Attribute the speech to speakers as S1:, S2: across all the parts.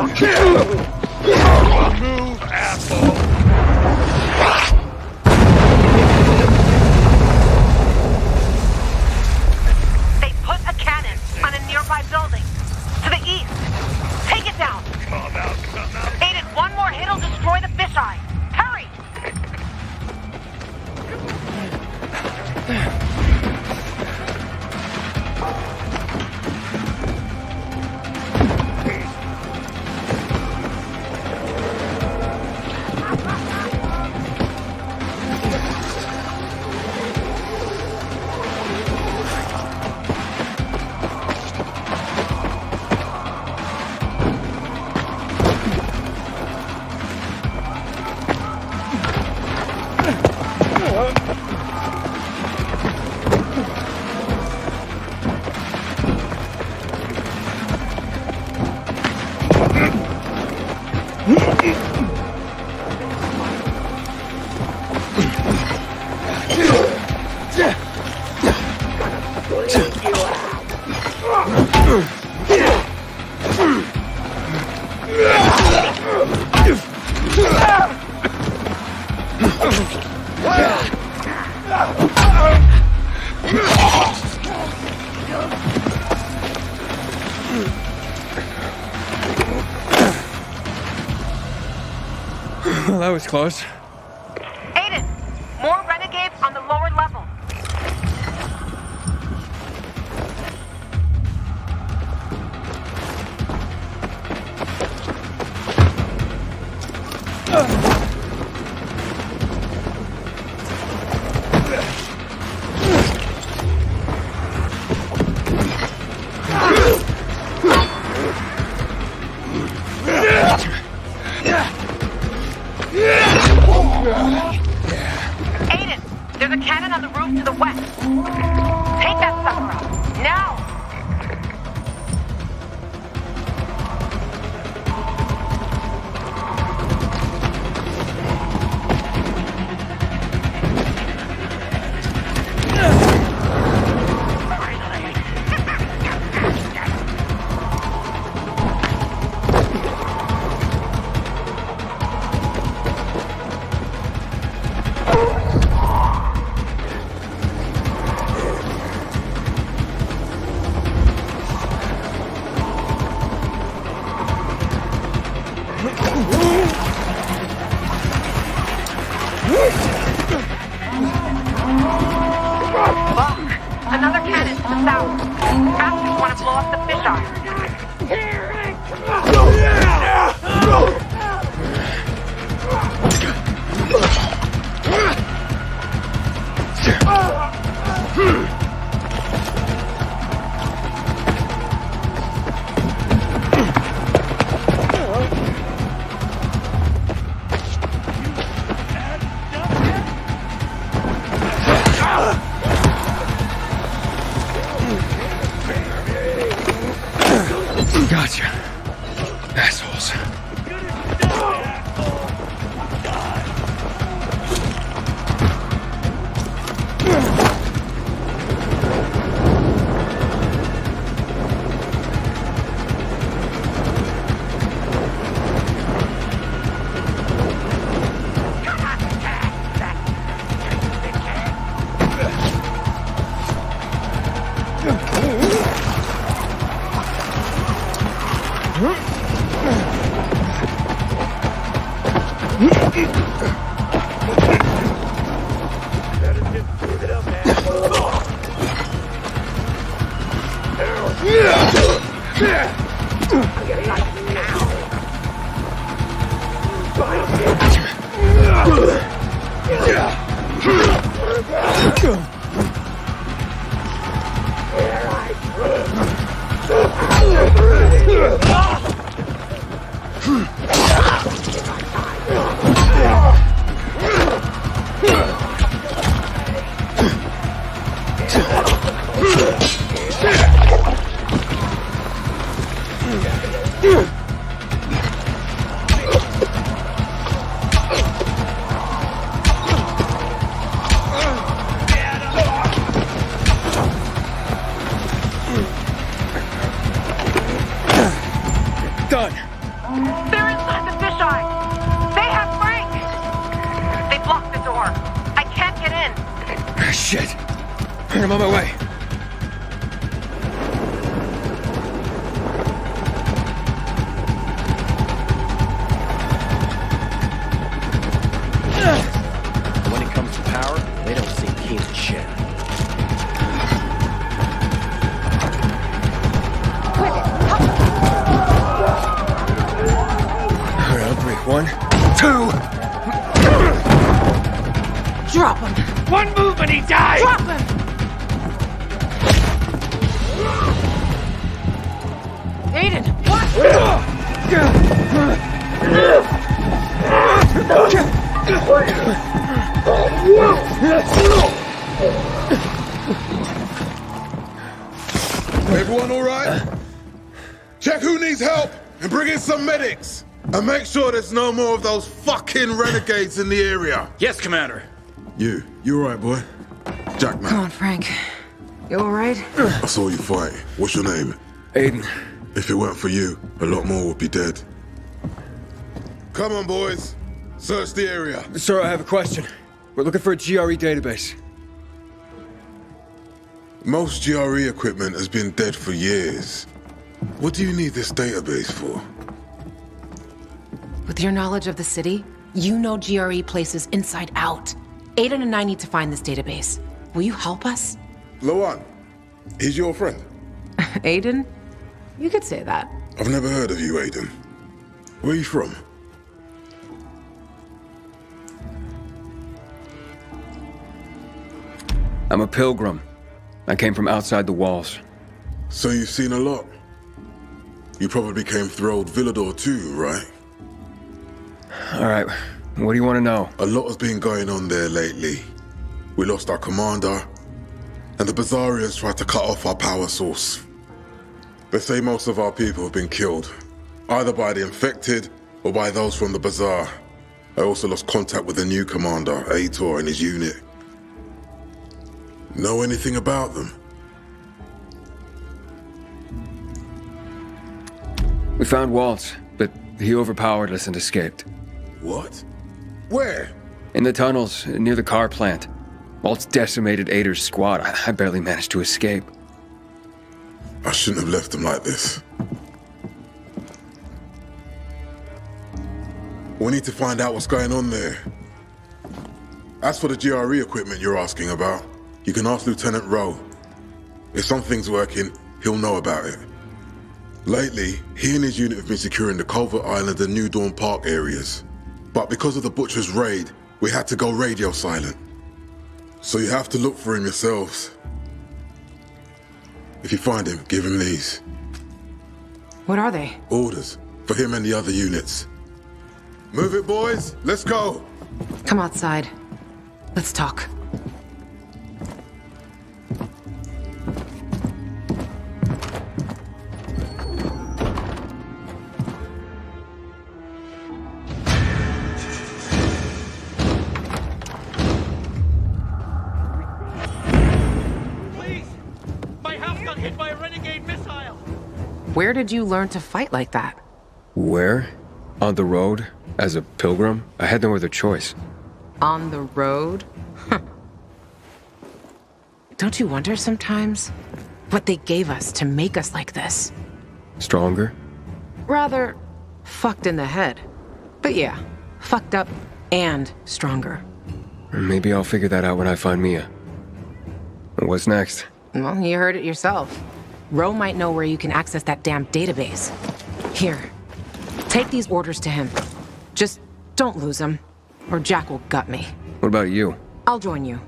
S1: Move, asshole!
S2: They put a cannon on a nearby building. To the east. Take it down.
S1: Come out.
S2: Aiden, one more hit'll destroy the fisheye. Hurry!
S3: Well, that was close.
S2: Aiden, more renegades on the lower level. Aiden, there's a cannon on the roof to the west. Take that sucker out. Now! Look, another cannon to the south. Bastards want to blow up the fisheye.
S3: Gotcha. Assholes. Shit. I'm on my way.
S4: When it comes to power, they don't seem keen to share.
S3: All right, I'll break 1, 2.
S5: Drop him!
S1: One move and he dies!
S5: Drop him! Aiden, what?
S6: Everyone all right? Check who needs help and bring in some medics. And make sure there's no more of those fucking renegades in the area.
S4: Yes, Commander.
S6: You all right, boy? Jack, man.
S5: Come on, Frank. You alright?
S6: I saw you fight. What's your name?
S3: Aiden.
S6: If it weren't for you, a lot more would be dead. Come on, boys. Search the area.
S3: Sir, I have a question. We're looking for a GRE database.
S6: Most GRE equipment has been dead for years. What do you need this database for?
S5: With your knowledge of the city, you know GRE places inside out. Aiden and I need to find this database. Will you help us?
S6: Lawan, he's your friend.
S5: Aiden? You could say that.
S6: I've never heard of you, Aiden. Where are you from?
S3: I'm a pilgrim. I came from outside the walls.
S6: So you've seen a lot. You probably came through old Villador too, right?
S3: All right, what do you want to know?
S6: A lot has been going on there lately. We lost our commander, and the Bazaarians tried to cut off our power source. They say most of our people have been killed, either by the infected or by those from the Bazaar. I also lost contact with the new commander, Aitor, and his unit. Know anything about them?
S3: We found Waltz, but he overpowered us and escaped.
S6: What? Where?
S3: In the tunnels, near the car plant. Waltz decimated Ader's squad. I barely managed to escape.
S6: I shouldn't have left them like this. We need to find out what's going on there. As for the GRE equipment you're asking about, you can ask Lieutenant Rowe. If something's working, he'll know about it. Lately, he and his unit have been securing the Culver Island and New Dawn Park areas. But because of the Butcher's raid, we had to go radio silent. So you have to look for him yourselves. If you find him, give him these.
S5: What are they?
S6: Orders for him and the other units. Move it, boys. Let's go.
S5: Come outside. Let's talk.
S1: Please! My house got hit by a renegade missile!
S5: Where did you learn to fight like that?
S3: Where? On the road? As a pilgrim? I had no other choice.
S5: On the road? Don't you wonder sometimes what they gave us to make us like this?
S3: Stronger?
S5: Rather, fucked in the head. But yeah, fucked up and stronger.
S3: Maybe I'll figure that out when I find Mia. What's next?
S5: Well, you heard it yourself. Roe might know where you can access that damn database. Here, take these orders to him. Just don't lose them, or Jack will gut me.
S3: What about you?
S5: I'll join you.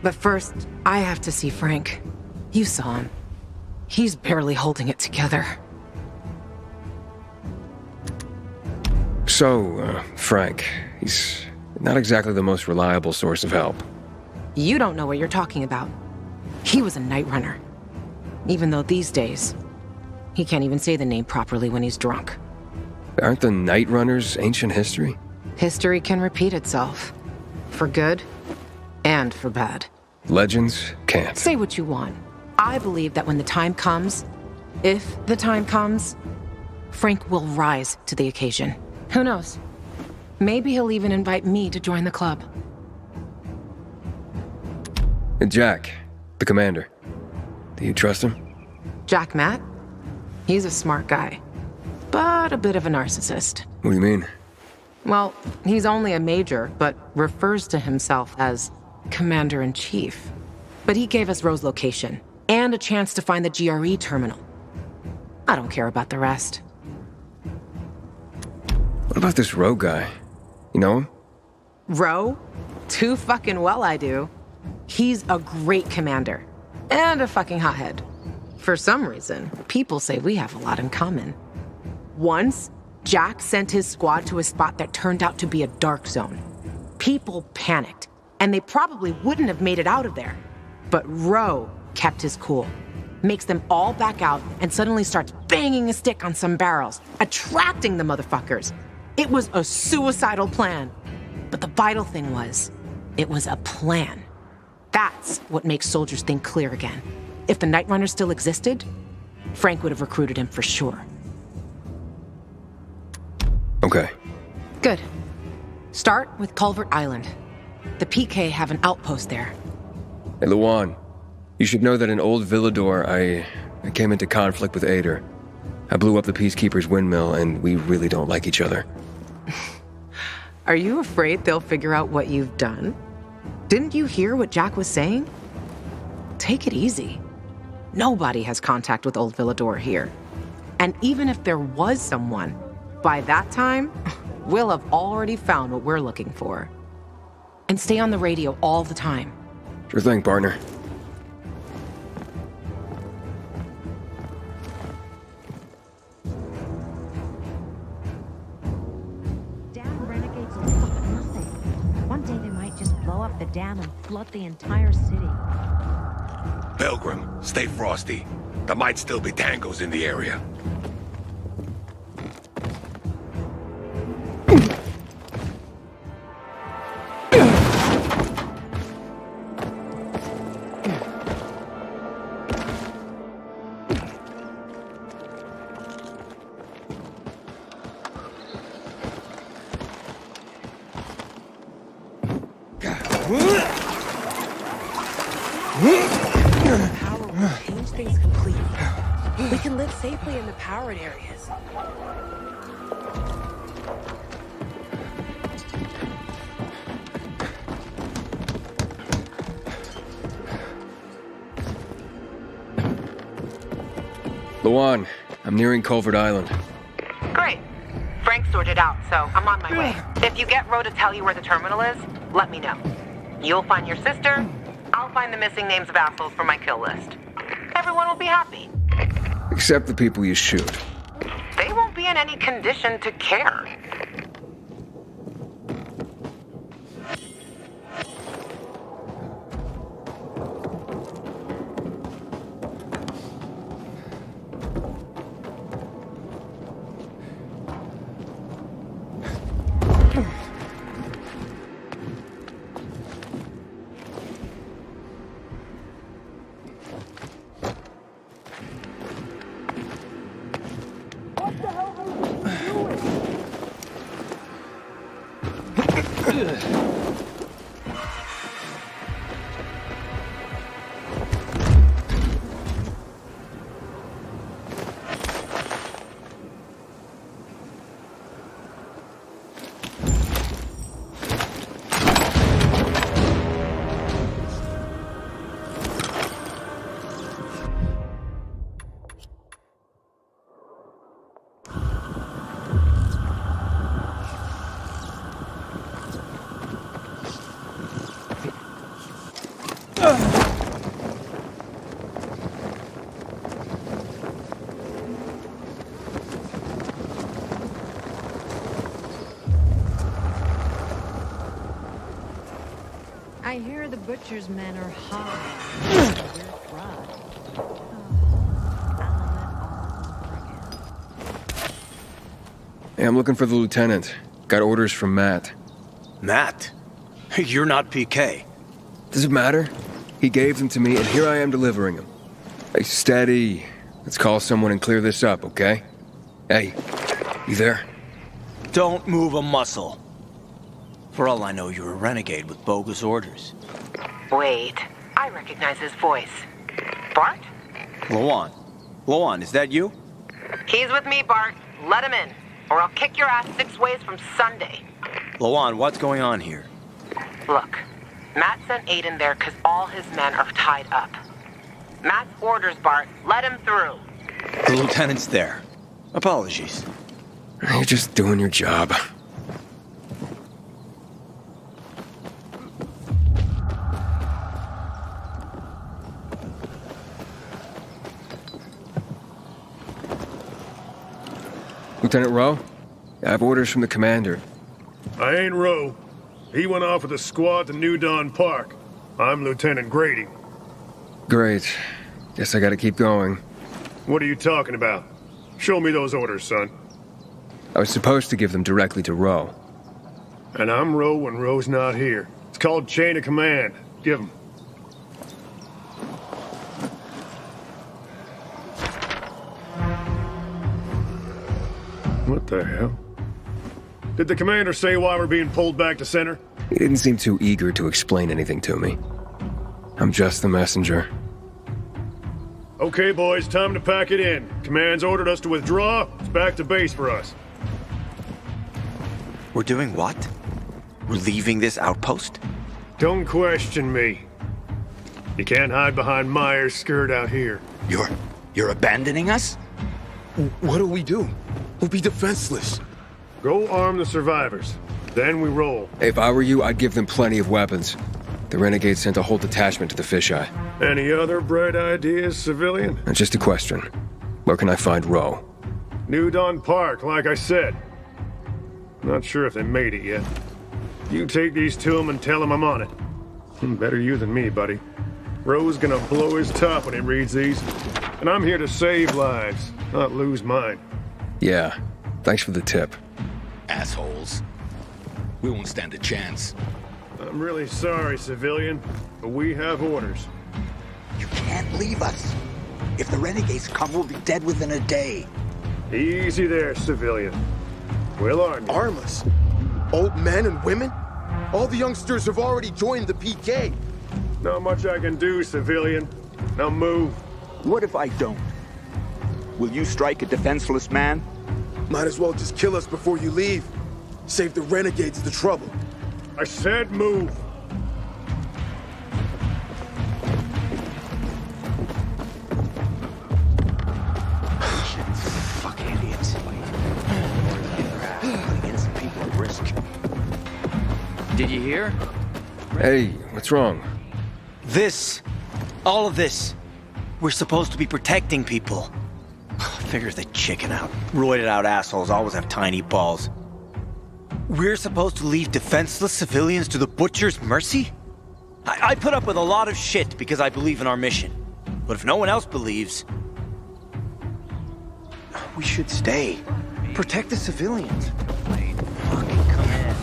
S5: But first, I have to see Frank. You saw him. He's barely holding it together.
S3: So, Frank, he's not exactly the most reliable source of help.
S5: You don't know what you're talking about. He was a night runner. Even though these days, he can't even say the name properly when he's drunk.
S3: Aren't the Night Runners ancient history?
S5: History can repeat itself. For good and for bad.
S3: Legends can't.
S5: Say what you want. I believe that when the time comes, if the time comes, Frank will rise to the occasion. Who knows? Maybe he'll even invite me to join the club.
S3: And Jack, the commander. Do you trust him?
S5: Jack Matt? He's a smart guy, but a bit of a narcissist.
S3: What do you mean?
S5: Well, he's only a major, but refers to himself as Commander-in-Chief. But he gave us Roe's location, and a chance to find the GRE terminal. I don't care about the rest.
S3: What about this Roe guy? You know him?
S5: Roe? Too fucking well I do. He's a great commander. And a fucking hothead. For some reason, people say we have a lot in common. Once, Jack sent his squad to a spot that turned out to be a dark zone. People panicked, and they probably wouldn't have made it out of there. But Roe kept his cool. Makes them all back out and suddenly starts banging a stick on some barrels, attracting the motherfuckers. It was a suicidal plan. But the vital thing was, it was a plan. That's what makes soldiers think clear again. If the Night Runner still existed, Frank would have recruited him for sure.
S3: Okay.
S5: Good. Start with Culvert Island. The PK have an outpost there.
S3: Hey, Luan. You should know that in Old Villador, I came into conflict with Ader. I blew up the Peacekeeper's windmill, and we really don't like each other.
S5: Are you afraid they'll figure out what you've done? Didn't you hear what Jack was saying? Take it easy. Nobody has contact with Old Villador here. And even if there was someone, by that time, we'll have already found what we're looking for. And stay on the radio all the time.
S3: Sure thing, partner.
S7: Damn renegades will stop at nothing. One day they might just blow up the dam and flood the entire city.
S8: Pilgrim, stay frosty. There might still be tangos in the area.
S9: Power will change things completely. We can live safely in the powered areas.
S3: Luan, I'm nearing Culvert Island.
S2: Great. Frank sorted out, so I'm on my way. If you get Roe to tell you where the terminal is, let me know. You'll find your sister, I'll find the missing names of assholes from my kill list. Everyone will be happy.
S3: Except the people you shoot.
S2: They won't be in any condition to care.
S7: I hear the butcher's men are high.
S3: Hey, I'm looking for the lieutenant. Got orders from Matt.
S4: Matt? You're not PK.
S3: Does it matter? He gave them to me, and here I am delivering them. Hey, steady. Let's call someone and clear this up, okay? Hey, you there?
S4: Don't move a muscle. For all I know, you're a renegade with bogus orders.
S2: Wait, I recognize his voice. Bart?
S4: Lawan, is that you?
S2: He's with me, Bart. Let him in, or I'll kick your ass 6 ways from Sunday.
S4: Lawan, what's going on here?
S2: Look, Matt sent Aiden there because all his men are tied up. Matt's orders, Bart. Let him through.
S4: The lieutenant's there. Apologies.
S3: You're just doing your job. Lieutenant Rowe? I have orders from the commander.
S10: I ain't Rowe. He went off with a squad to New Dawn Park. I'm Lieutenant Grady.
S3: Great. Guess I gotta keep going.
S10: What are you talking about? Show me those orders, son.
S3: I was supposed to give them directly to Rowe.
S10: And I'm Rowe when Rowe's not here. It's called chain of command. Give him. What the hell? Did the commander say why we're being pulled back to center?
S3: He didn't seem too eager to explain anything to me. I'm just the messenger.
S10: Okay, boys, time to pack it in. Command's ordered us to withdraw. It's back to base for us.
S4: We're doing what? We're leaving this outpost?
S10: Don't question me. You can't hide behind Myers' skirt out here.
S11: You're abandoning us? What'll we do? We'll be defenseless.
S10: Go arm the survivors. Then we roll.
S3: If I were you, I'd give them plenty of weapons. The Renegades sent a whole detachment to the fisheye.
S10: Any other bright ideas, civilian?
S3: Just a question. Where can I find Rowe?
S10: New Dawn Park, like I said. Not sure if they made it yet. You take these to them and tell them I'm on it. Better you than me, buddy. Rowe's gonna blow his top when he reads these. And I'm here to save lives, not lose mine.
S3: Yeah. Thanks for the tip.
S11: Assholes. We won't stand a chance.
S10: I'm really sorry, civilian, but we have orders.
S11: You can't leave us. If the renegades come, we'll be dead within a day.
S10: Easy there, civilian. We'll arm you.
S12: Arm us? Old men and women? All the youngsters have already joined the PK.
S10: Not much I can do, civilian. Now move.
S11: What if I don't? Will you strike a defenseless man?
S12: Might as well just kill us before you leave. Save the renegades the trouble.
S10: I said move.
S11: Fuck idiots. Innocent people at risk.
S4: Did you hear?
S3: Hey, what's wrong?
S4: All of this. We're supposed to be protecting people. Figures they chicken out. Roided out assholes always have tiny balls. We're supposed to leave defenseless civilians to the butcher's mercy? I put up with a lot of shit because I believe in our mission. But if no one else believes, we should stay. Protect the civilians. Fucking come in.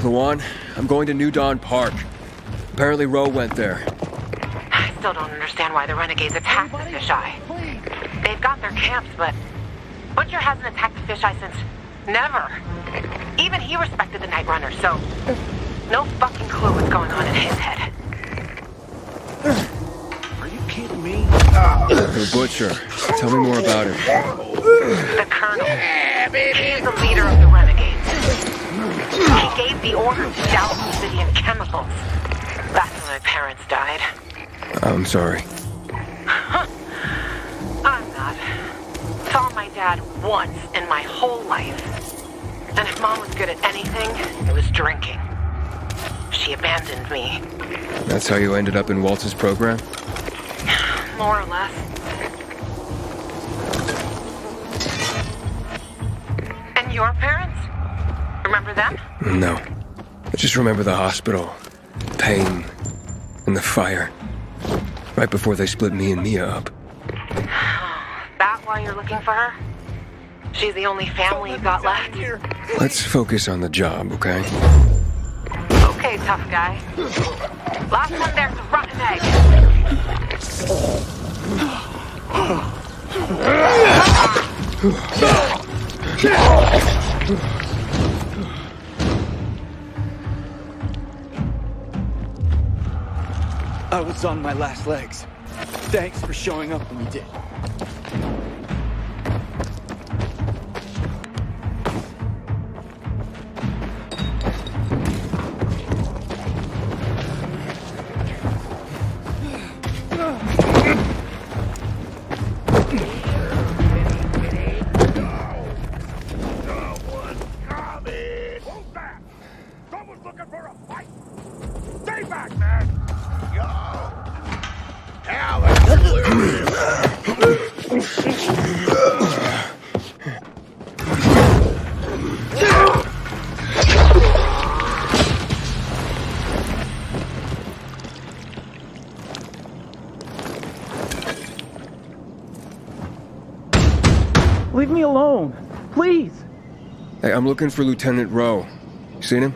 S3: Lawan, I'm going to New Dawn Park. Apparently Rowe went there.
S2: I still don't understand why the renegades attacked the fisheye. They've got their camps, but Butcher hasn't attacked the fisheye since never. Even he respected the Night Runner, so no fucking clue what's going on in his head.
S11: Are you kidding me?
S3: The Butcher. Tell me more about him.
S2: The Colonel. He's the leader of the renegades. He gave the order to douse the city in chemicals. That's when my parents died.
S3: I'm sorry.
S2: I'm not. Saw my dad once in my whole life. And if Mom was good at anything, it was drinking. She abandoned me.
S3: That's how you ended up in Waltz's program?
S2: More or less. And your parents? Remember them?
S3: No. I just remember the hospital, pain, and the fire. Right before they split me and Mia up.
S2: That why you're looking for her? She's the only family you've got left.
S3: Let's focus on the job, okay?
S2: Okay, tough guy. Last one there's a rotten egg.
S13: I was on my last legs. Thanks for showing up when you did.
S14: Leave me alone, please.
S3: Hey, I'm looking for Lieutenant Rowe. You seen him?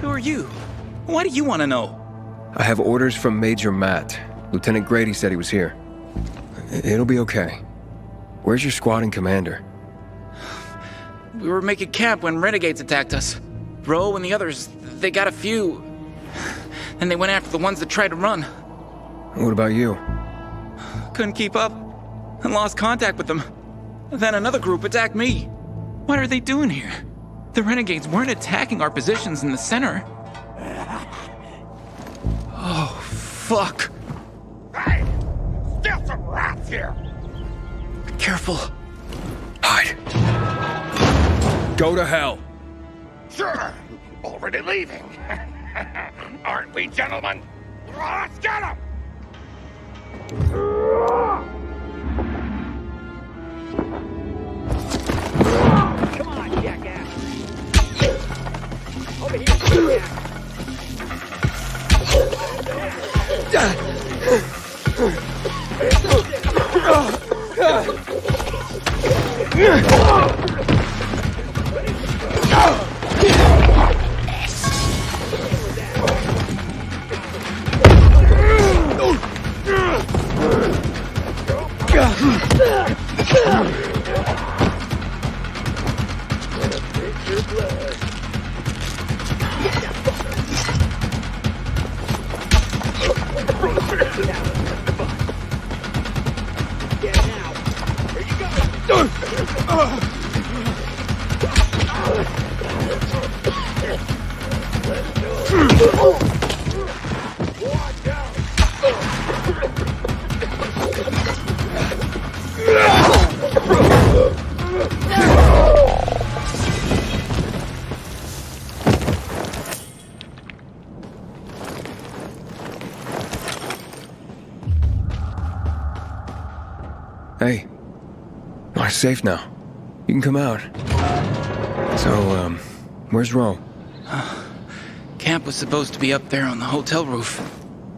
S13: Who are you? Why do you want to know?
S3: I have orders from Major Matt. Lieutenant Grady said he was here. It'll be okay. Where's your squad and commander?
S13: We were making camp when renegades attacked us. Rowe and the others, they got a few. Then they went after the ones that tried to run.
S3: What about you?
S13: Couldn't keep up and lost contact with them. Then another group attacked me. What are they doing here? The renegades weren't attacking our positions in the center. Oh, fuck.
S8: Hey! Still some rats here!
S13: Careful.
S3: Hide. Go to hell.
S8: Sure! Already leaving. Aren't we, gentlemen? Let's get him!
S14: Come on, jackass. Over here,
S3: Hey. I'm safe now. You can come out. So, where's Rowe?
S13: Camp was supposed to be up there on the hotel roof,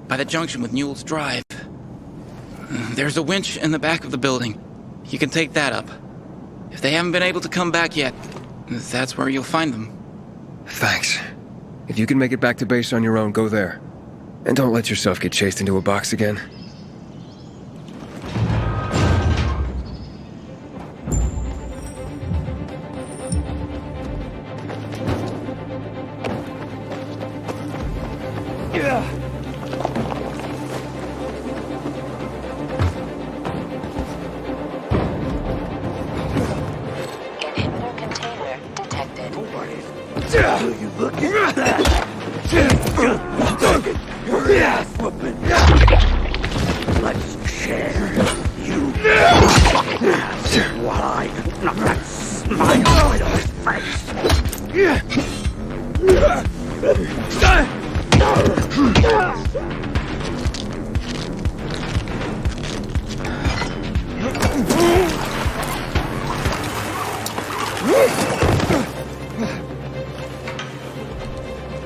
S13: by the junction with Newell's Drive. There's a winch in the back of the building. You can take that up. If they haven't been able to come back yet, that's where you'll find them.
S3: Thanks. If you can make it back to base on your own, go there. And don't let yourself get chased into a box again.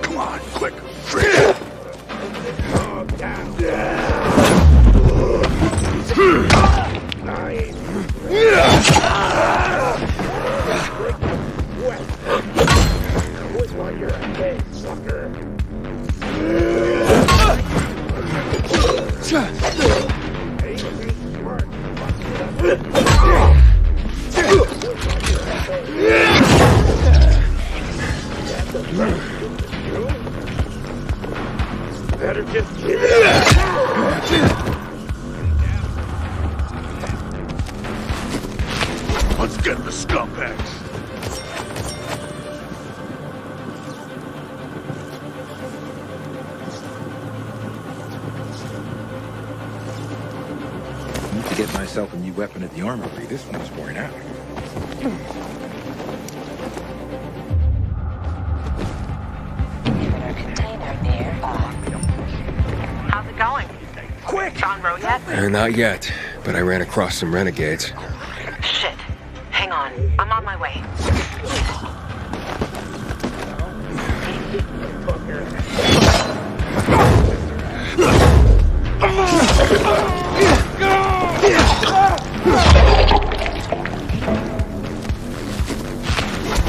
S8: Come on, quick! Get the scumbags.
S11: I need to get myself a new weapon at the armory. This one's worn out.
S2: How's it going? Quick! On road yet?
S3: Not yet, but I ran across some renegades.
S2: Shit. Hang on. I'm on my way.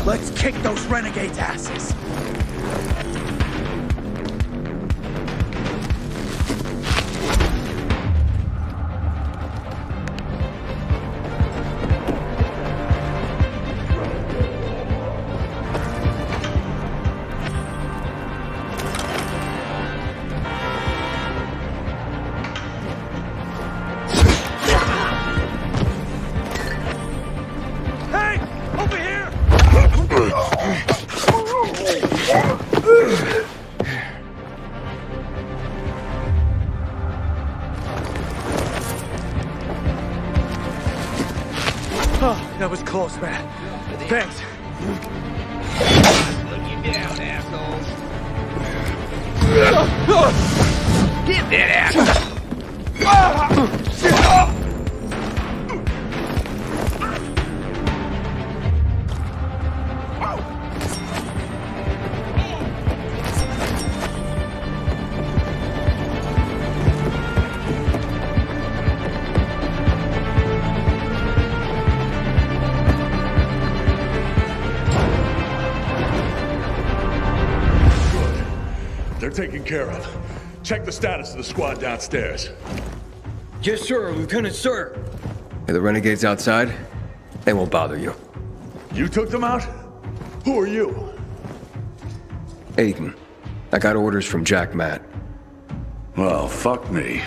S11: Let's kick those renegades' asses.
S1: Hey! Over here!
S14: Oh, that was close, man. Thanks.
S1: Look you down, assholes.
S14: Get that ass!
S8: They're taken care of. Check the status of the squad downstairs.
S3: Yes, sir, Lieutenant, sir. Are the renegades outside? They won't bother you.
S8: You took them out? Who are you?
S3: Aiden. I got orders from Jack Matt.
S8: Well, fuck me.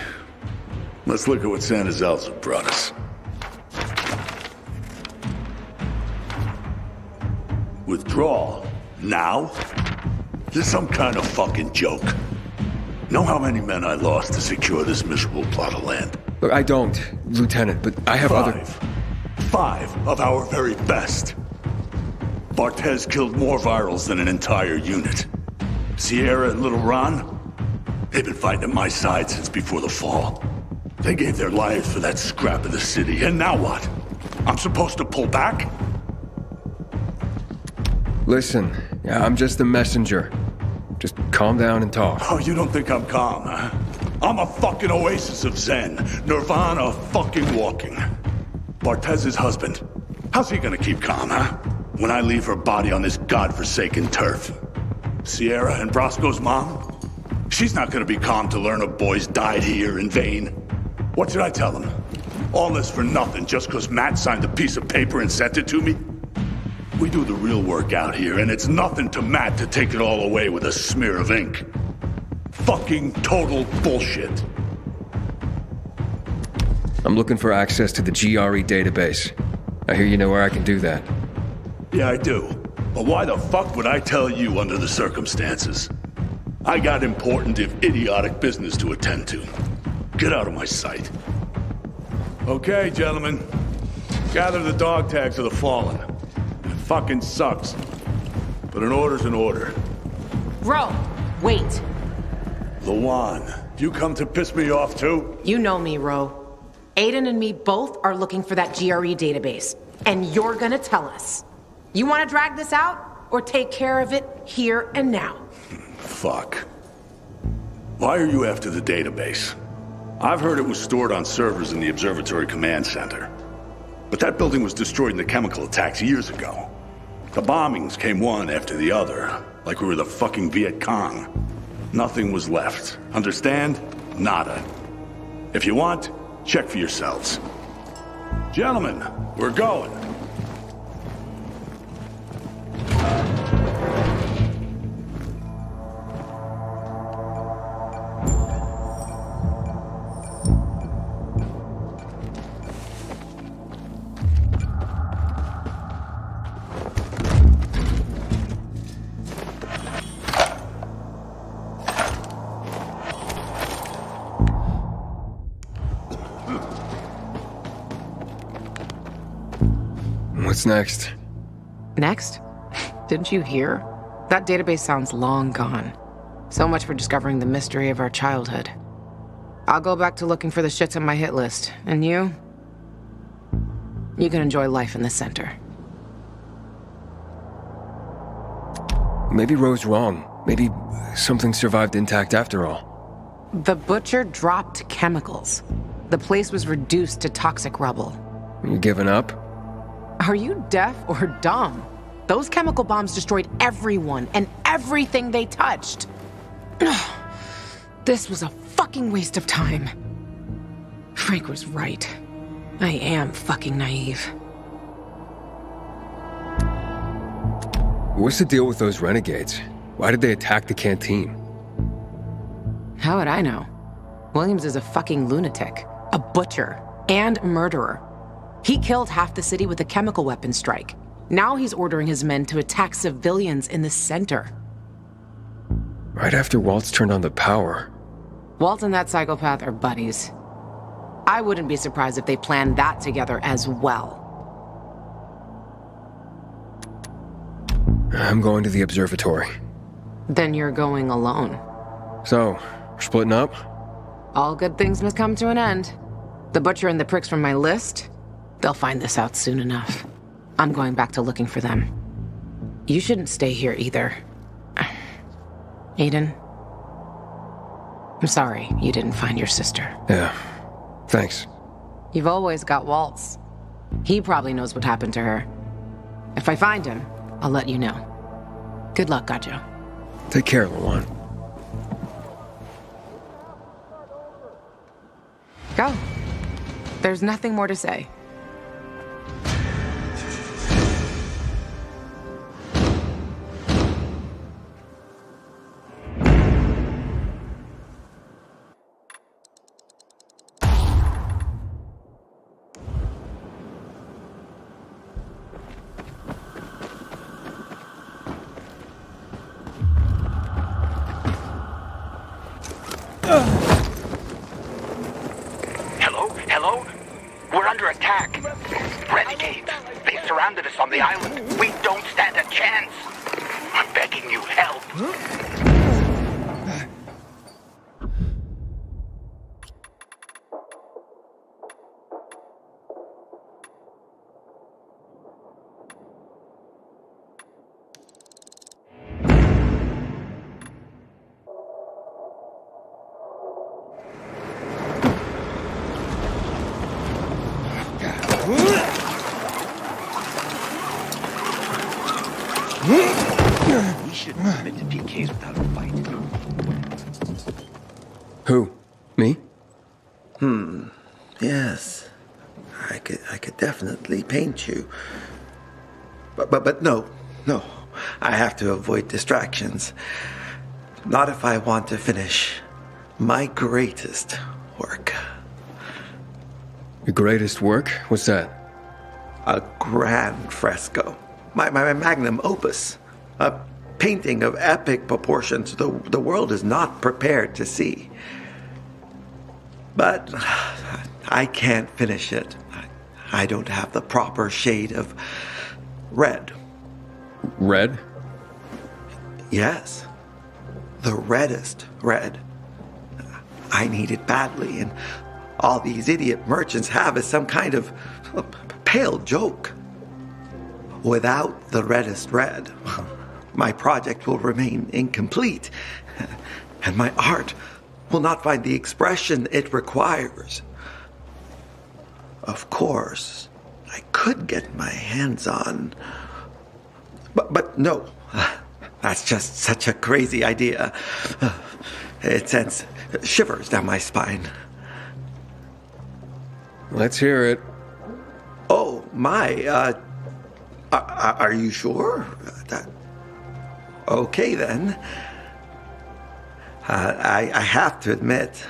S8: Let's look at what Santa Zelza brought us. Withdrawal? Now? This some kind of fucking joke. Know how many men I lost to secure this miserable plot of land?
S3: Look, I don't, Lieutenant, but I have other...
S8: Five of our very best. Barthez killed more virals than an entire unit. Sierra and Little Ron? They've been fighting at my side since before the fall. They gave their lives for that scrap of the city, and now what? I'm supposed to pull back?
S3: Listen, I'm just the messenger. Just calm down and talk.
S8: Oh, you don't think I'm calm, huh? I'm a fucking oasis of zen. Nirvana fucking walking. Bartez's husband. How's he gonna keep calm, huh? When I leave her body on this godforsaken turf. Sierra and Brosco's mom? She's not gonna be calm to learn her boys died here in vain. What did I tell him? All this for nothing just because Matt signed a piece of paper and sent it to me? We do the real work out here, and it's nothing to Matt to take it all away with a smear of ink. Fucking total bullshit.
S3: I'm looking for access to the GRE database. I hear you know where I can do that.
S8: Yeah, I do. But why the fuck would I tell you under the circumstances? I got important, if idiotic, business to attend to. Get out of my sight. Okay, gentlemen. Gather the dog tags of the fallen. It fucking sucks. But an order's an order.
S5: Ro, wait.
S8: Lawan, you come to piss me off too?
S5: You know me, Ro. Aiden and me both are looking for that GRE database. And you're gonna tell us. You wanna drag this out? Or take care of it here and now?
S8: Fuck. Why are you after the database? I've heard it was stored on servers in the Observatory Command Center. But that building was destroyed in the chemical attacks years ago. The bombings came one after the other, like we were the fucking Viet Cong. Nothing was left. Understand? Nada. If you want, check for yourselves. Gentlemen, we're going.
S3: What's next?
S5: Next? Didn't you hear? That database sounds long gone. So much for discovering the mystery of our childhood. I'll go back to looking for the shits on my hit list. And you? You can enjoy life in the center.
S3: Maybe Ro's wrong. Maybe something survived intact after all.
S5: The butcher dropped chemicals. The place was reduced to toxic rubble.
S3: You giving up?
S5: Are you deaf or dumb? Those chemical bombs destroyed everyone and everything they touched. This was a fucking waste of time. Frank was right. I am fucking naive.
S3: What's the deal with those renegades? Why did they attack the canteen?
S5: How would I know? Williams is a fucking lunatic, a butcher, and a murderer. He killed half the city with a chemical weapon strike. Now he's ordering his men to attack civilians in the center.
S3: Right after Waltz turned on the power.
S5: Walt and that psychopath are buddies. I wouldn't be surprised if they planned that together as well.
S3: I'm going to the observatory.
S5: Then you're going alone.
S3: So, we're splitting up?
S5: All good things must come to an end. The butcher and the pricks from my list, they'll find this out soon enough. I'm going back to looking for them. You shouldn't stay here either. Aiden, I'm sorry you didn't find your sister.
S3: Yeah, thanks.
S5: You've always got Waltz. He probably knows what happened to her. If I find him, I'll let you know. Good luck, Gajo.
S3: Take care, Lawan.
S5: Go. There's nothing more to say.
S15: Hello? We're under attack. Renegades. They surrounded us on the island. We don't stand a chance. I'm begging you, help. We shouldn't submit to PKs without a fight.
S3: Who? Me?
S16: Yes. I could definitely paint you. But no. I have to avoid distractions. Not if I want to finish my greatest work.
S3: Your greatest work? What's that?
S16: A grand fresco. My magnum opus. A painting of epic proportions the world is not prepared to see. But I can't finish it. I don't have the proper shade of red.
S3: Red?
S16: Yes. The reddest red. I need it badly, and all these idiot merchants have is some kind of pale joke. Without the reddest red, my project will remain incomplete, and my art will not find the expression it requires. Of course, I could get my hands on... But no, that's just such a crazy idea. It sends shivers down my spine.
S3: Let's hear it.
S16: Oh, my, are you sure? Okay, then. I have to admit,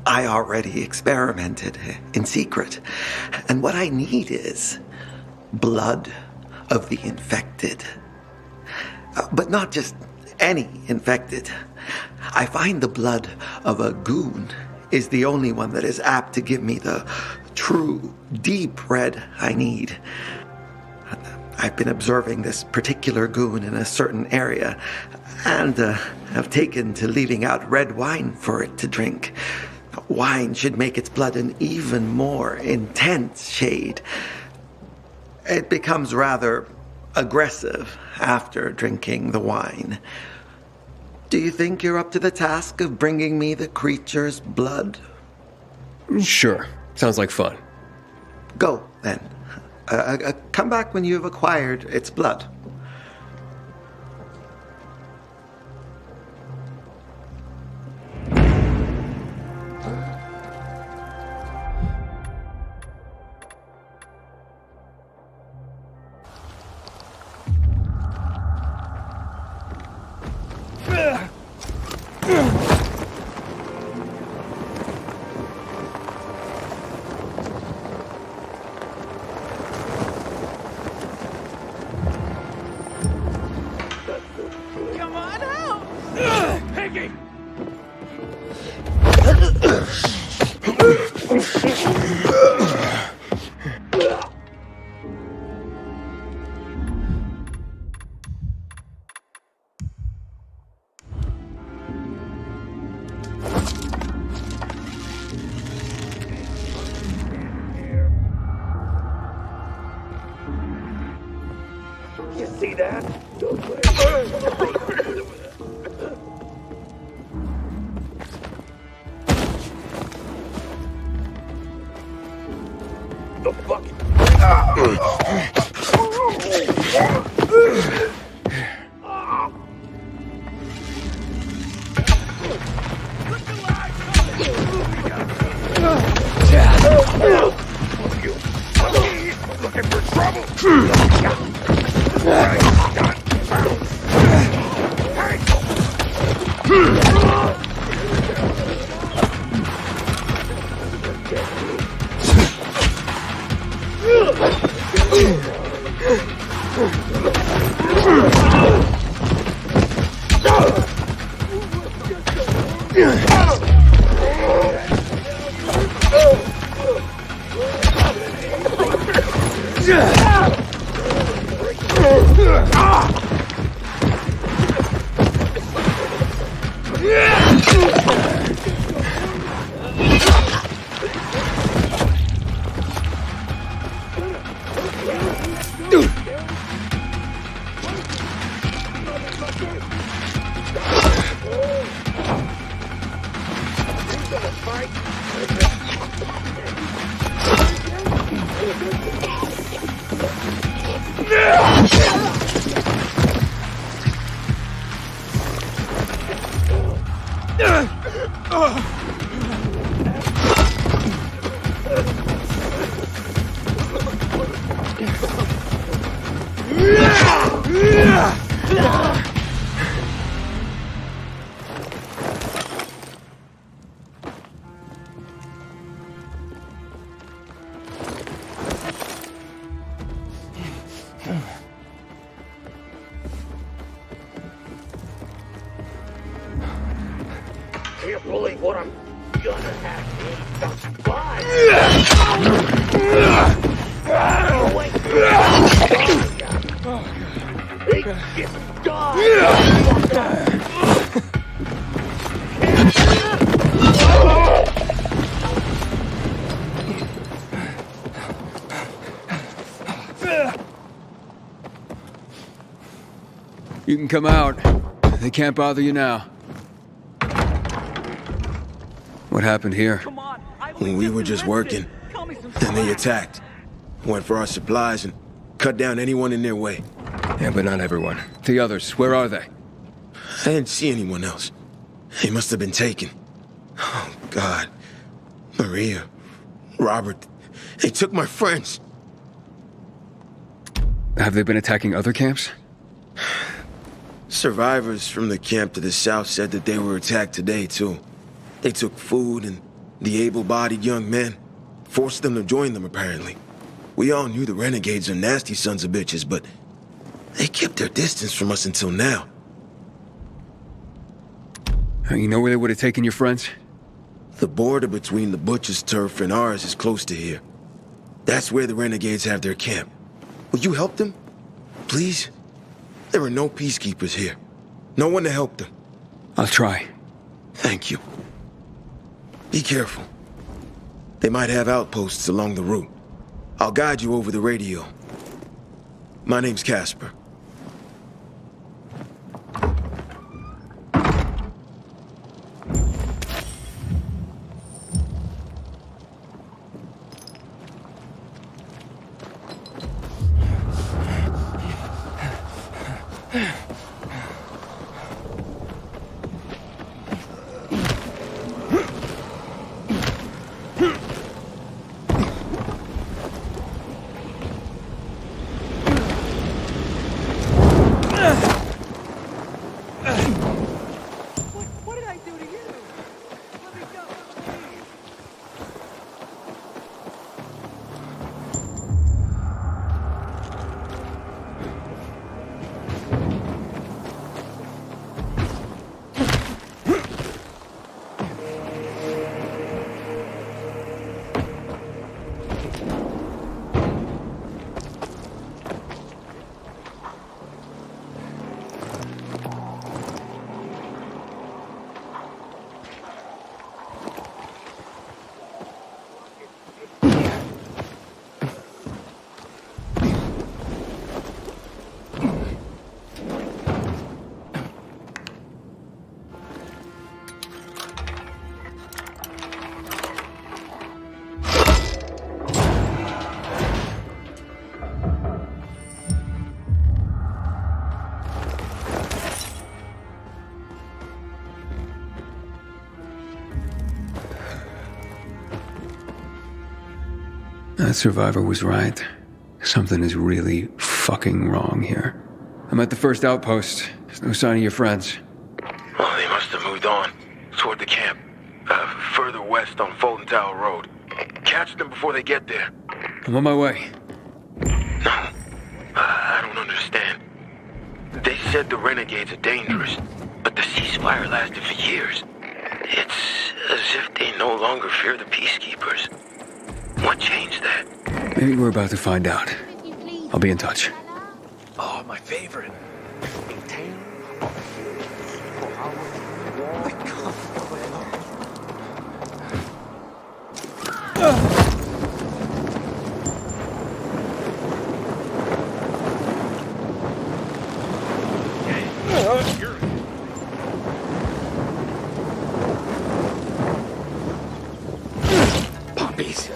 S16: I already experimented in secret. And what I need is blood of the infected. But not just any infected. I find the blood of a goon is the only one that is apt to give me the true, deep red I need. I've been observing this particular goon in a certain area, and have taken to leaving out red wine for it to drink. Wine should make its blood an even more intense shade. It becomes rather aggressive after drinking the wine. Do you think you're up to the task of bringing me the creature's blood?
S3: Sure. Sounds like fun.
S16: Go, then. Come back when you've acquired its blood.
S1: Come on out! Piggy!
S14: You see that? The fucking... Looking for trouble? Can't believe what I'm gonna have to buy. Oh, wait. He just died.
S3: You can come out. They can't bother you now. What happened here?
S11: We were just working. Then they attacked. Went for our supplies and cut down anyone in their way.
S3: Yeah, but not everyone. The others, where are they?
S11: I didn't see anyone else. They must have been taken. Oh, God. Maria, Robert, they took my friends.
S3: Have they been attacking other camps?
S11: Survivors from the camp to the south said that they were attacked today, too. They took food and the able-bodied young men. Forced them to join them, apparently. We all knew the renegades are nasty sons of bitches, but they kept their distance from us until now.
S3: You know where they would have taken your friends?
S11: The border between the Butcher's turf and ours is close to here. That's where the renegades have their camp. Will you help them? please? There are no peacekeepers here. No one to help them.
S3: I'll try.
S11: Thank you. Be careful. They might have outposts along the route. I'll guide you over the radio. My name's Casper.
S3: That survivor was right. Something is really fucking wrong here. I'm at the first outpost. There's no sign of your friends.
S11: Oh, they must have moved on. Toward the camp. Further west on Fulton Tower Road. Catch them before they get there.
S3: I'm on my way.
S11: No. I don't understand. They said the renegades are dangerous, but the ceasefire lasted for years. It's as if they no longer fear the peacekeepers. What changed that?
S3: Maybe we're about to find out. I'll be in touch.
S15: Oh, my favorite.
S12: Puppies.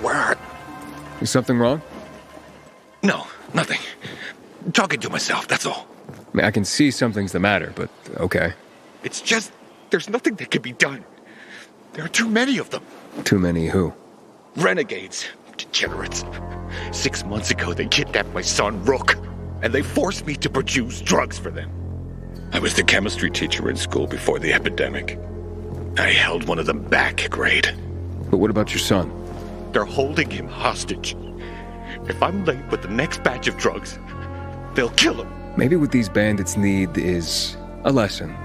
S12: Where are...
S3: Is something wrong?
S12: No, nothing. Talking to myself, that's all.
S3: I mean, I can see something's the matter, but okay.
S12: It's just, there's nothing that can be done. There are too many of them.
S3: Too many who?
S12: Renegades. Degenerates. 6 months ago, they kidnapped my son, Rook, and they forced me to produce drugs for them. I was the chemistry teacher in school before the epidemic. I held one of them back a grade.
S3: But what about your son?
S12: They're holding him hostage. If I'm late with the next batch of drugs, they'll kill him.
S3: Maybe what these bandits need is a lesson.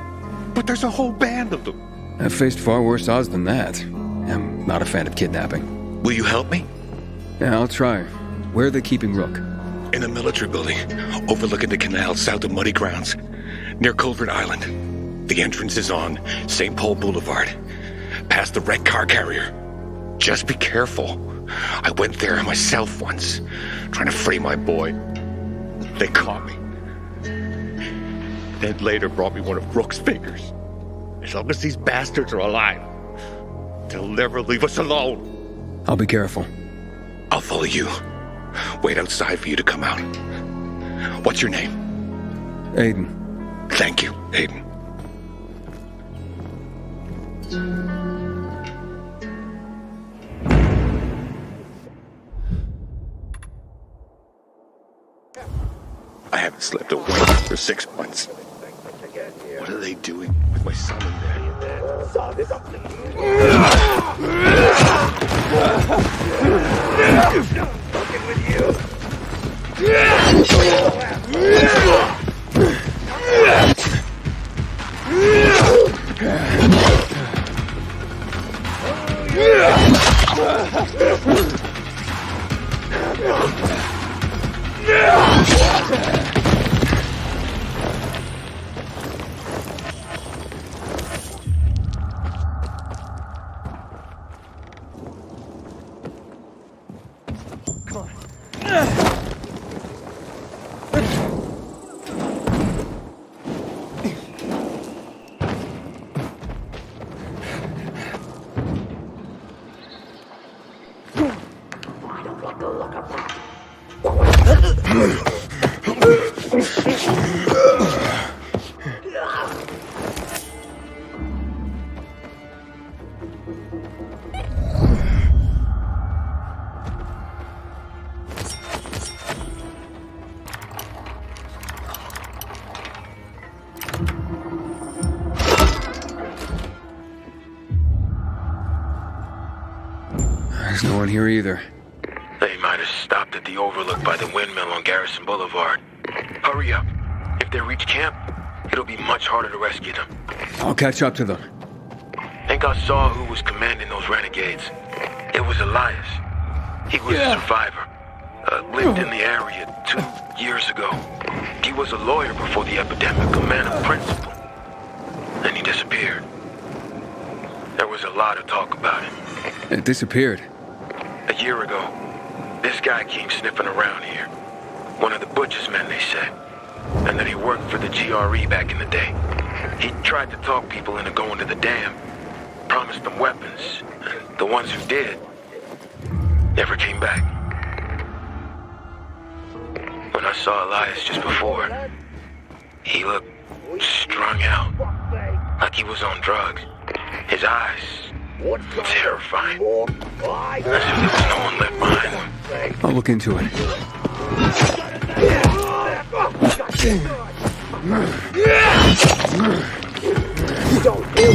S12: But there's a whole band of them.
S3: I've faced far worse odds than that. I'm not a fan of kidnapping.
S12: Will you help me?
S3: Yeah, I'll try. Where are they keeping Rook?
S12: In a military building, overlooking the canal south of Muddy Grounds, near Culvert Island. The entrance is on St. Paul Boulevard, past the wrecked car carrier. Just be careful. I went there myself once, trying to free my boy. They caught me. Then later brought me one of Rook's fingers. As long as these bastards are alive, they'll never leave us alone.
S3: I'll be careful.
S12: I'll follow you. Wait outside for you to come out. What's your name?
S3: Aiden.
S12: Thank you, Aiden. I haven't slept a wink for 6 months. What are they doing with my son in there?
S14: Fucking with you.
S3: There's no one here either.
S11: They might have stopped at the overlook by the windmill on Garrison Boulevard. Hurry up. If they reach camp, it'll be much harder to rescue them.
S3: I'll catch up to them.
S11: Think I saw who was commanding those renegades. It was Elias. He was a survivor. Lived in the area 2 years ago. He was a lawyer before the epidemic, a man of principle. Then he disappeared. There was a lot of talk about him.
S3: It disappeared.
S11: A year ago, this guy came sniffing around here. One of the butcher's men, they said. And that he worked for the GRE back in the day. He tried to talk people into going to the dam. Promised them weapons. And the ones who did never came back. When I saw Elias just before, he looked strung out. Like he was on drugs. His eyes, terrifying. As if there was no one left behind him.
S3: I'll look into it.
S14: Don't do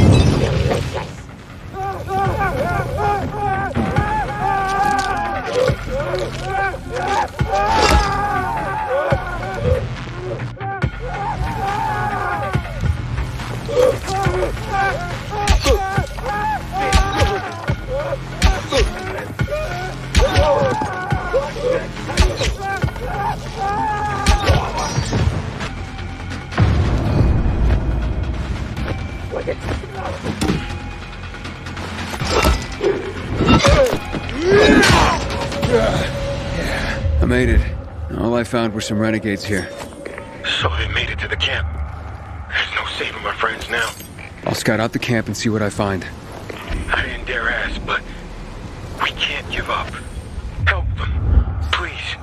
S3: I made it. All I found were some renegades here.
S11: So they made it to the camp. There's no saving my friends now.
S3: I'll scout out the camp and see what I find.
S11: I didn't dare ask, but we can't give up. Help them, please.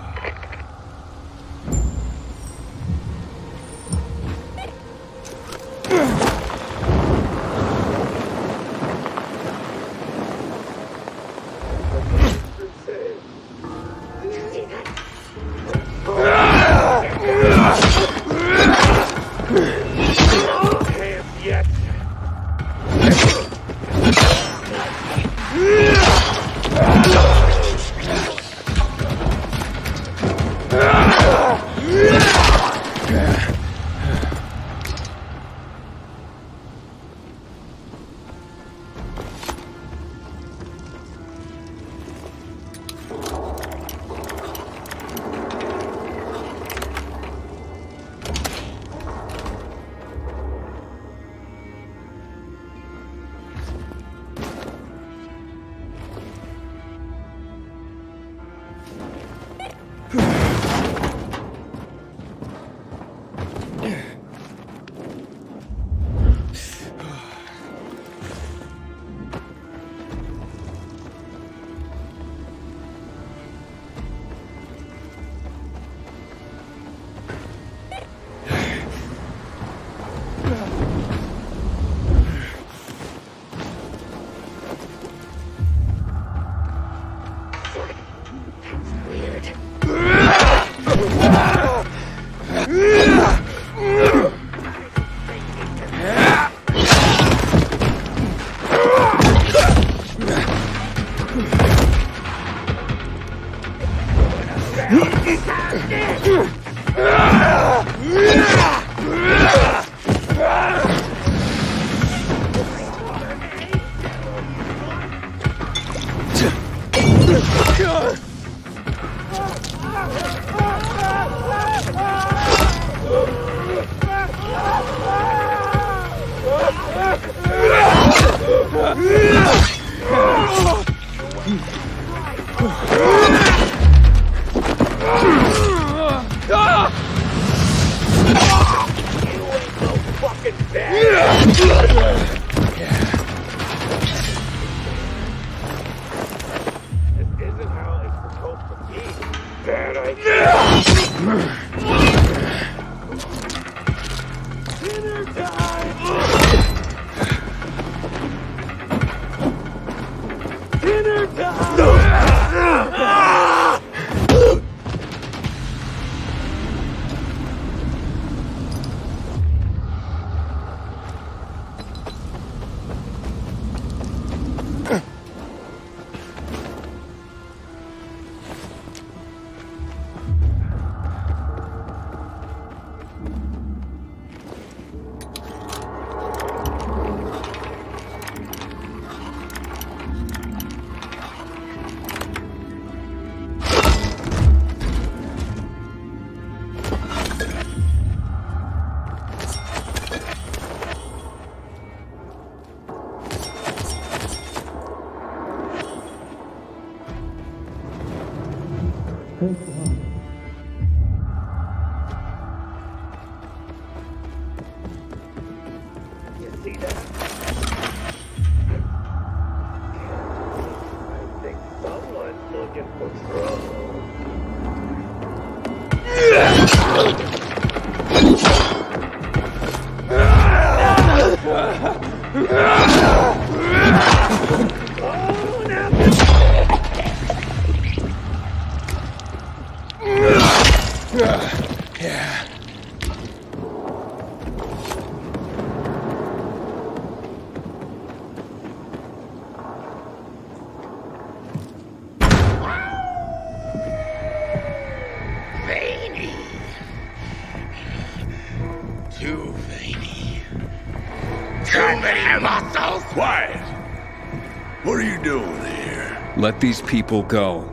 S3: Let these people go.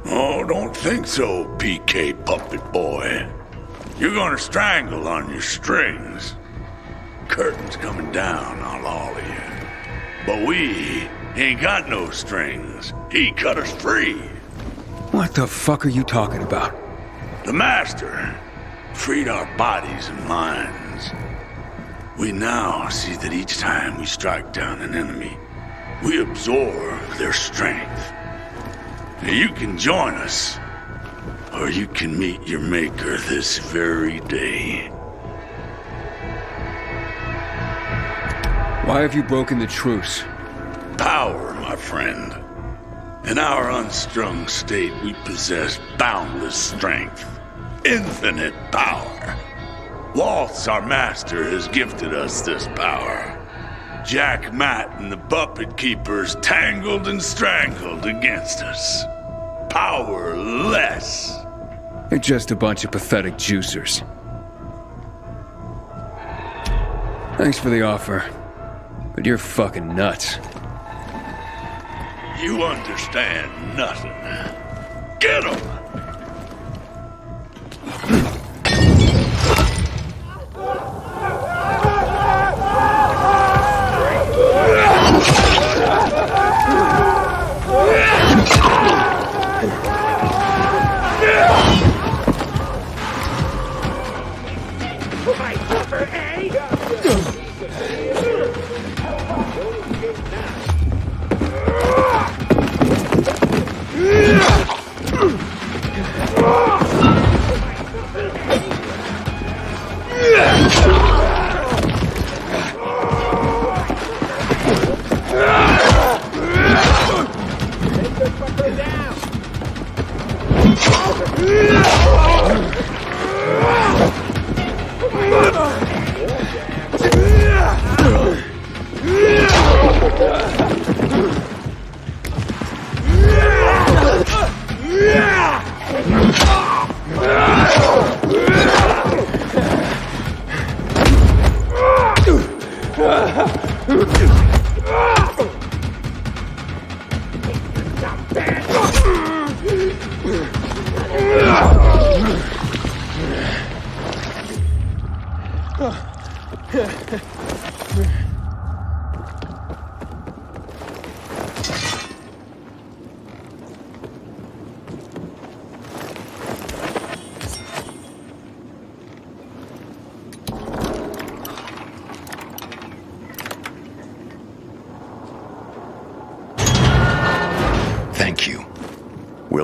S8: Oh, don't think so, PK Puppet Boy. You're gonna strangle on your strings. Curtain's coming down on all of you. But we ain't got no strings. He cut us free.
S3: What the fuck are you talking about?
S8: The Master freed our bodies and minds. We now see that each time we strike down an enemy, we absorb their strength. Now you can join us, or you can meet your maker this very day.
S3: Why have you broken the truce?
S8: Power, my friend. In our unstrung state, we possess boundless strength, infinite power. Waltz, our master, has gifted us this power. Jack, Matt, and the Puppet Keepers tangled and strangled against us. Powerless.
S3: They're just a bunch of pathetic juicers. Thanks for the offer, but you're fucking nuts.
S8: You understand nothing. Get 'em!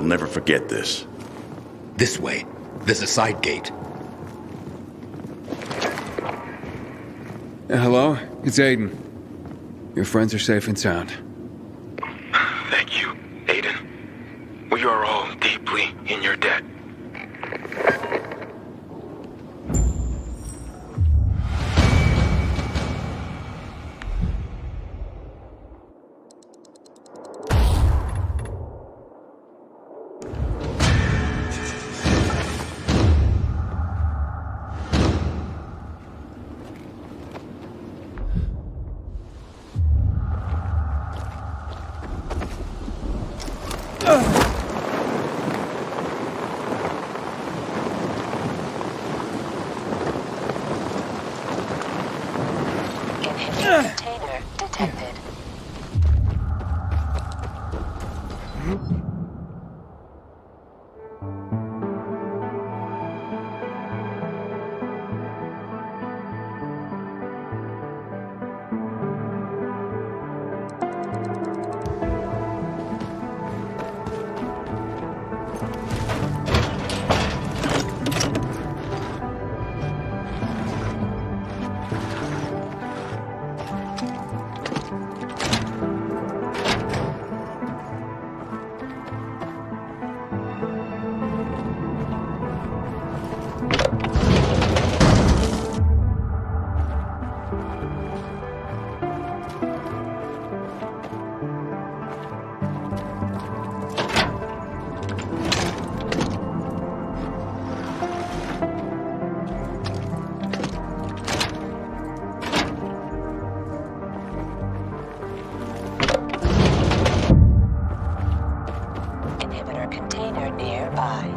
S8: they'll never forget this.
S12: This way. There's a side gate.
S3: Hello? It's Aiden. Your friends are safe and sound.
S11: Thank you, Aiden. We are all deeply in your debt.
S17: Container detected. Container nearby.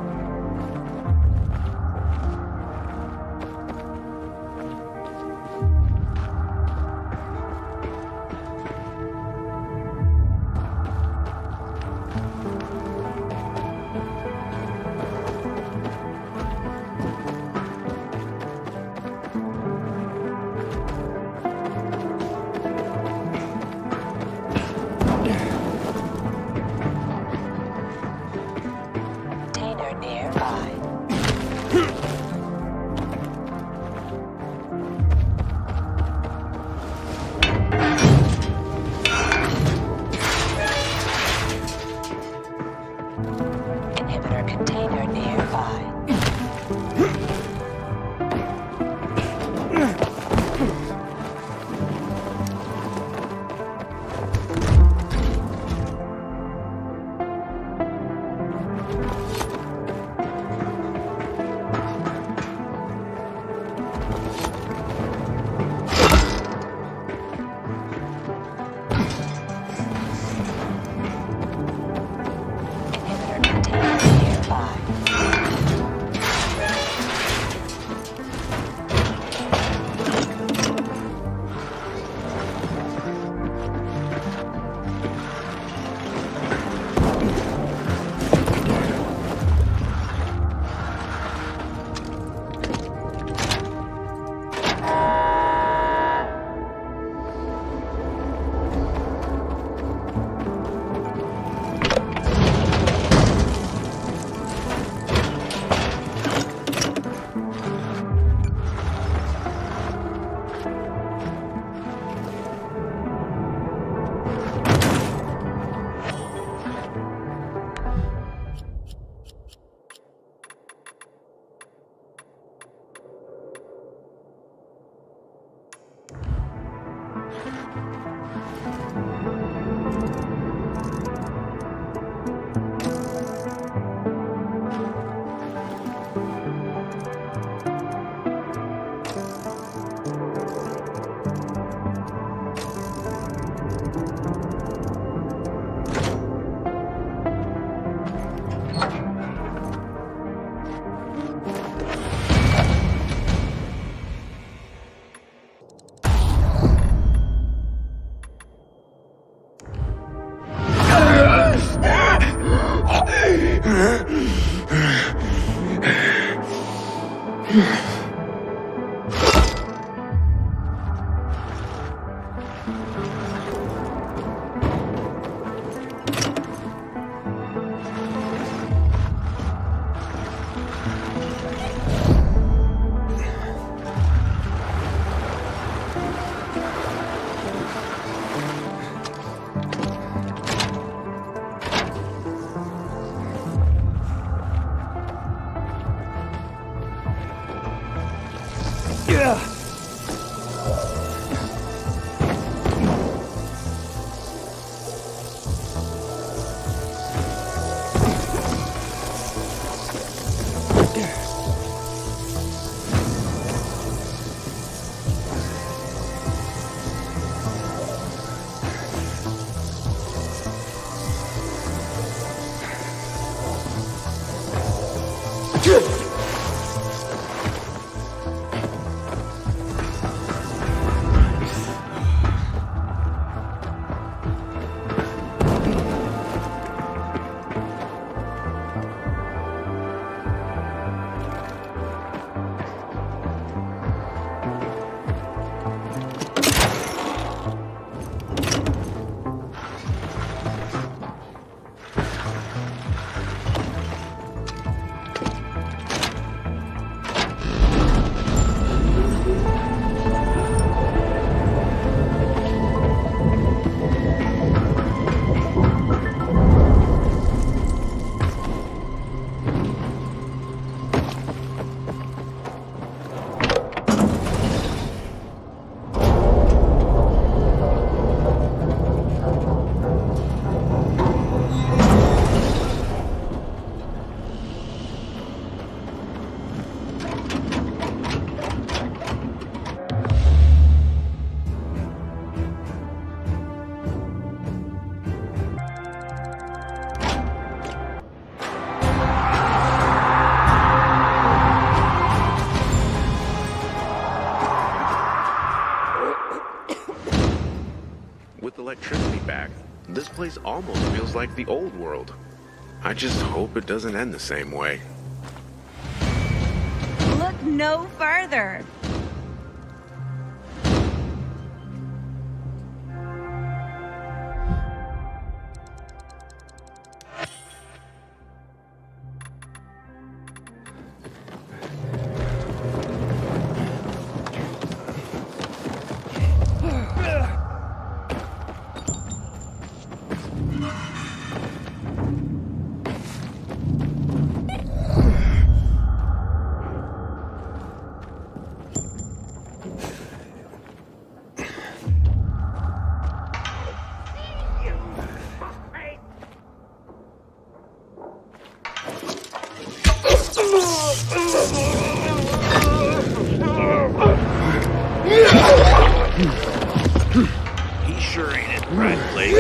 S18: With electricity back, this place almost feels like the old world. I just hope it doesn't end the same way.
S19: Look no further.
S14: He sure ain't it, Bradley.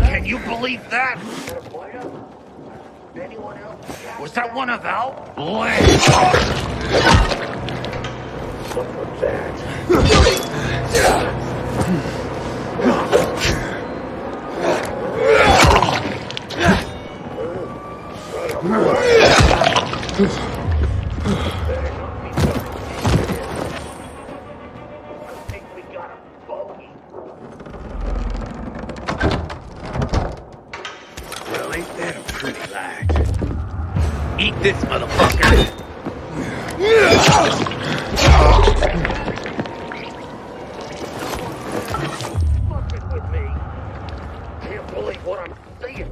S14: Can you believe that? Was that one of our blades? What was Well, ain't that a pretty lag? Eat this, motherfucker! Fucking with me. Can't believe what I'm seeing.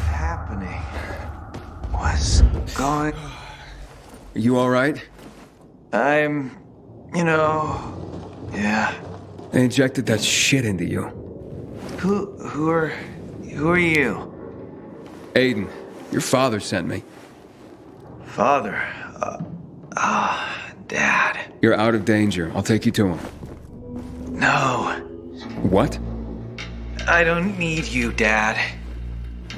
S16: Happening? What's going?
S3: Are you all right?
S16: I'm, yeah.
S3: They injected that shit into you.
S16: Who are you?
S3: Aiden, your father sent me.
S16: Father? Dad.
S3: You're out of danger. I'll take you to him.
S16: No.
S3: What?
S16: I don't need you, Dad.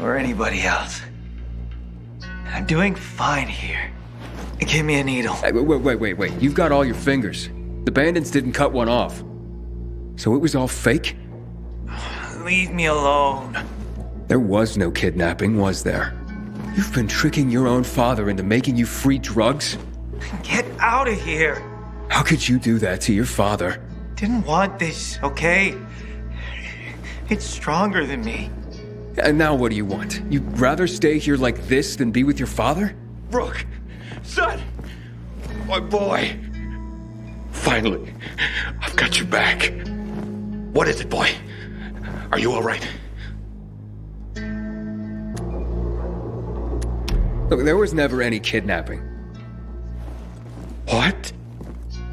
S16: Or anybody else. I'm doing fine here. Give me a needle.
S3: Hey, wait. You've got all your fingers. The bandits didn't cut one off. So it was all fake?
S16: Leave me alone.
S3: There was no kidnapping, was there? You've been tricking your own father into making you free drugs?
S16: Get out of here.
S3: How could you do that to your father?
S16: Didn't want this, okay? It's stronger than me.
S3: And now what do you want? You'd rather stay here like this than be with your father?
S12: Rook! Son! My boy! Finally, I've got you back. What is it, boy? Are you all right?
S3: Look, there was never any kidnapping.
S12: What?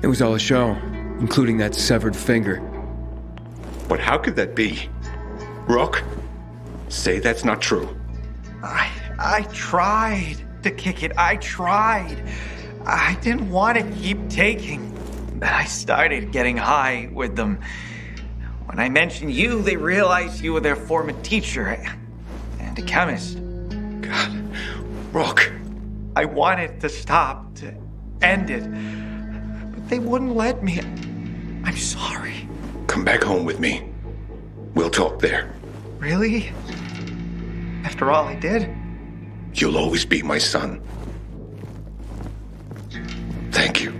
S3: It was all a show, including that severed finger.
S12: But how could that be? Rook, say that's not true.
S16: I tried to kick it. I tried. I didn't want to keep taking. Then I started getting high with them. When I mentioned you, they realized you were their former teacher and a chemist.
S12: God, Rook.
S16: I wanted to stop, to end it, but they wouldn't let me. I'm sorry.
S12: Come back home with me. We'll talk there.
S16: Really? After all I did?
S12: You'll always be my son. Thank you.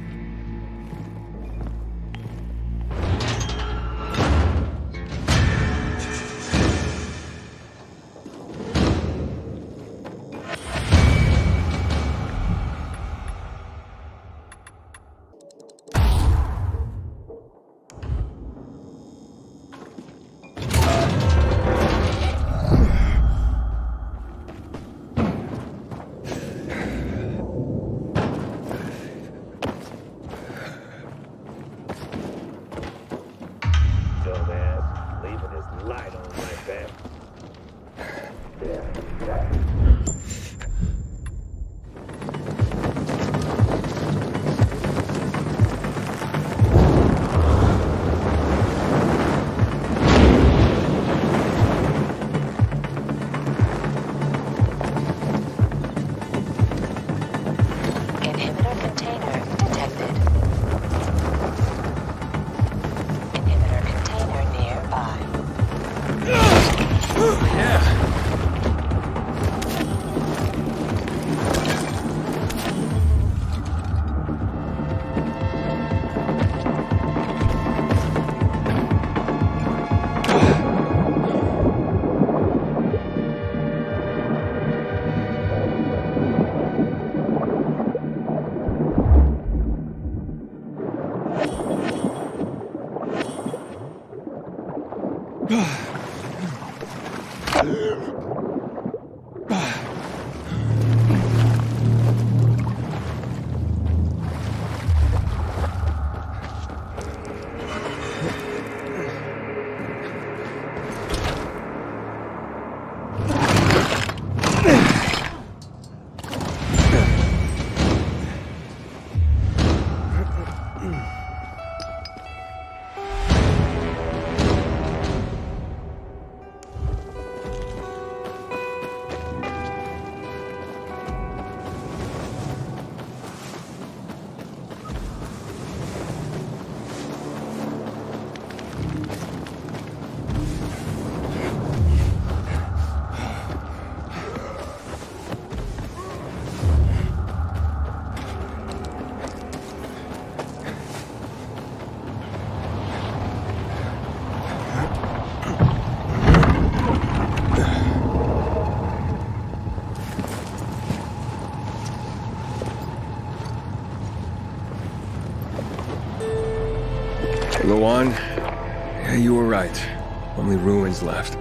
S3: You were right. Only ruins left.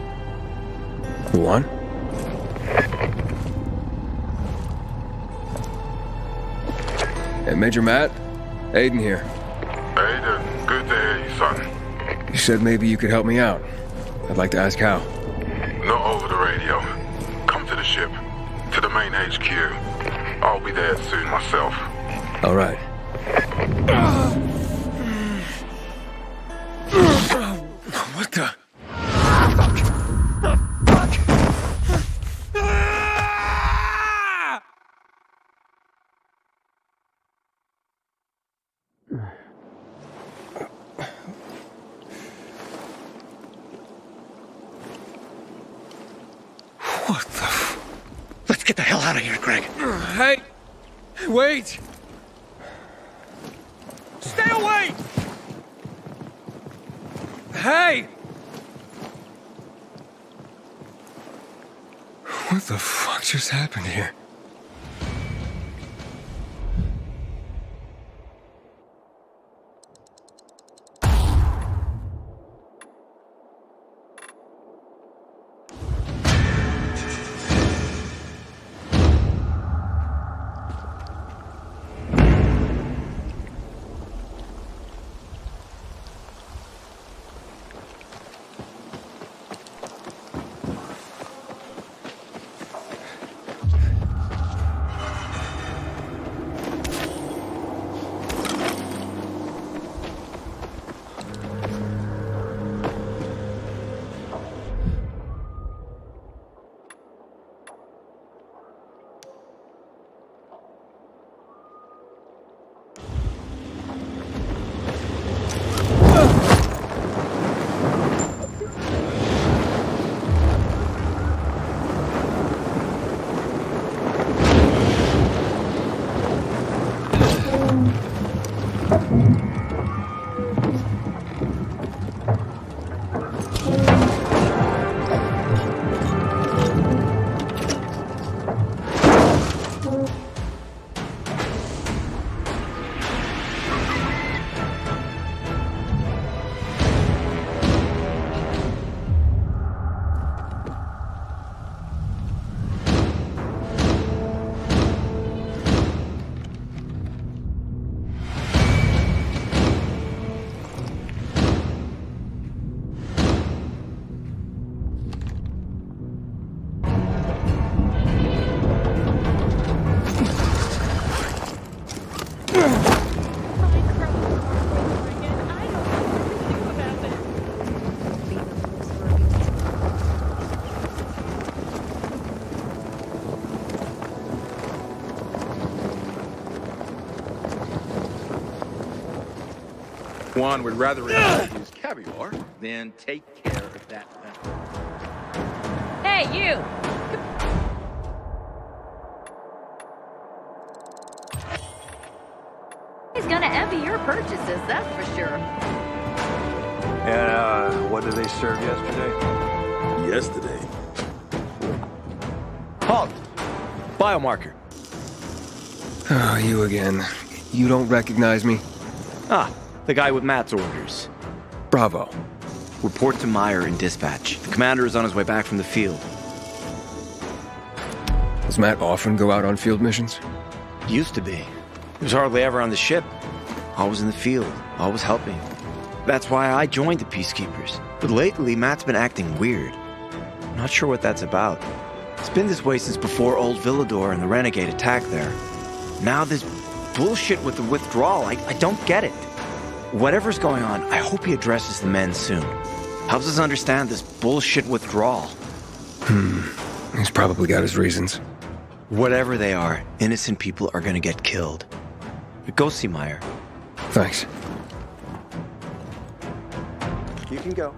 S3: Who won? Hey, Major Matt? Aiden here.
S6: Aiden, good to hear you, son.
S3: You said maybe you could help me out. I'd like to ask how.
S6: Not over the radio. Come to the ship. To the main HQ. I'll be there soon myself.
S3: All right. What the? What the?
S4: Let's get the hell out of here, Greg.
S3: Hey! Wait!
S1: Stay away!
S3: Hey! What the fuck just happened here?
S20: Juan would rather use caviar than take care of that.
S19: Hey, you! He's gonna envy your purchases, that's for sure.
S10: And, what did they serve yesterday?
S18: Yesterday?
S4: Halt! Biomarker.
S3: Oh, you again. You don't recognize me?
S4: Ah, the guy with Matt's orders.
S3: Bravo.
S4: Report to Meyer in dispatch. The commander is on his way back from the field.
S3: Does Matt often go out on field missions?
S4: Used to be. He was hardly ever on the ship. Always in the field, always helping. That's why I joined the Peacekeepers. But lately, Matt's been acting weird. Not sure what that's about. It's been this way since before old Villador and the Renegade attack there. Now this bullshit with the withdrawal, I don't get it. Whatever's going on, I hope he addresses the men soon. Helps us understand this bullshit withdrawal.
S3: He's probably got his reasons.
S4: Whatever they are, innocent people are gonna get killed. But go see Meyer.
S3: Thanks.
S4: You can go.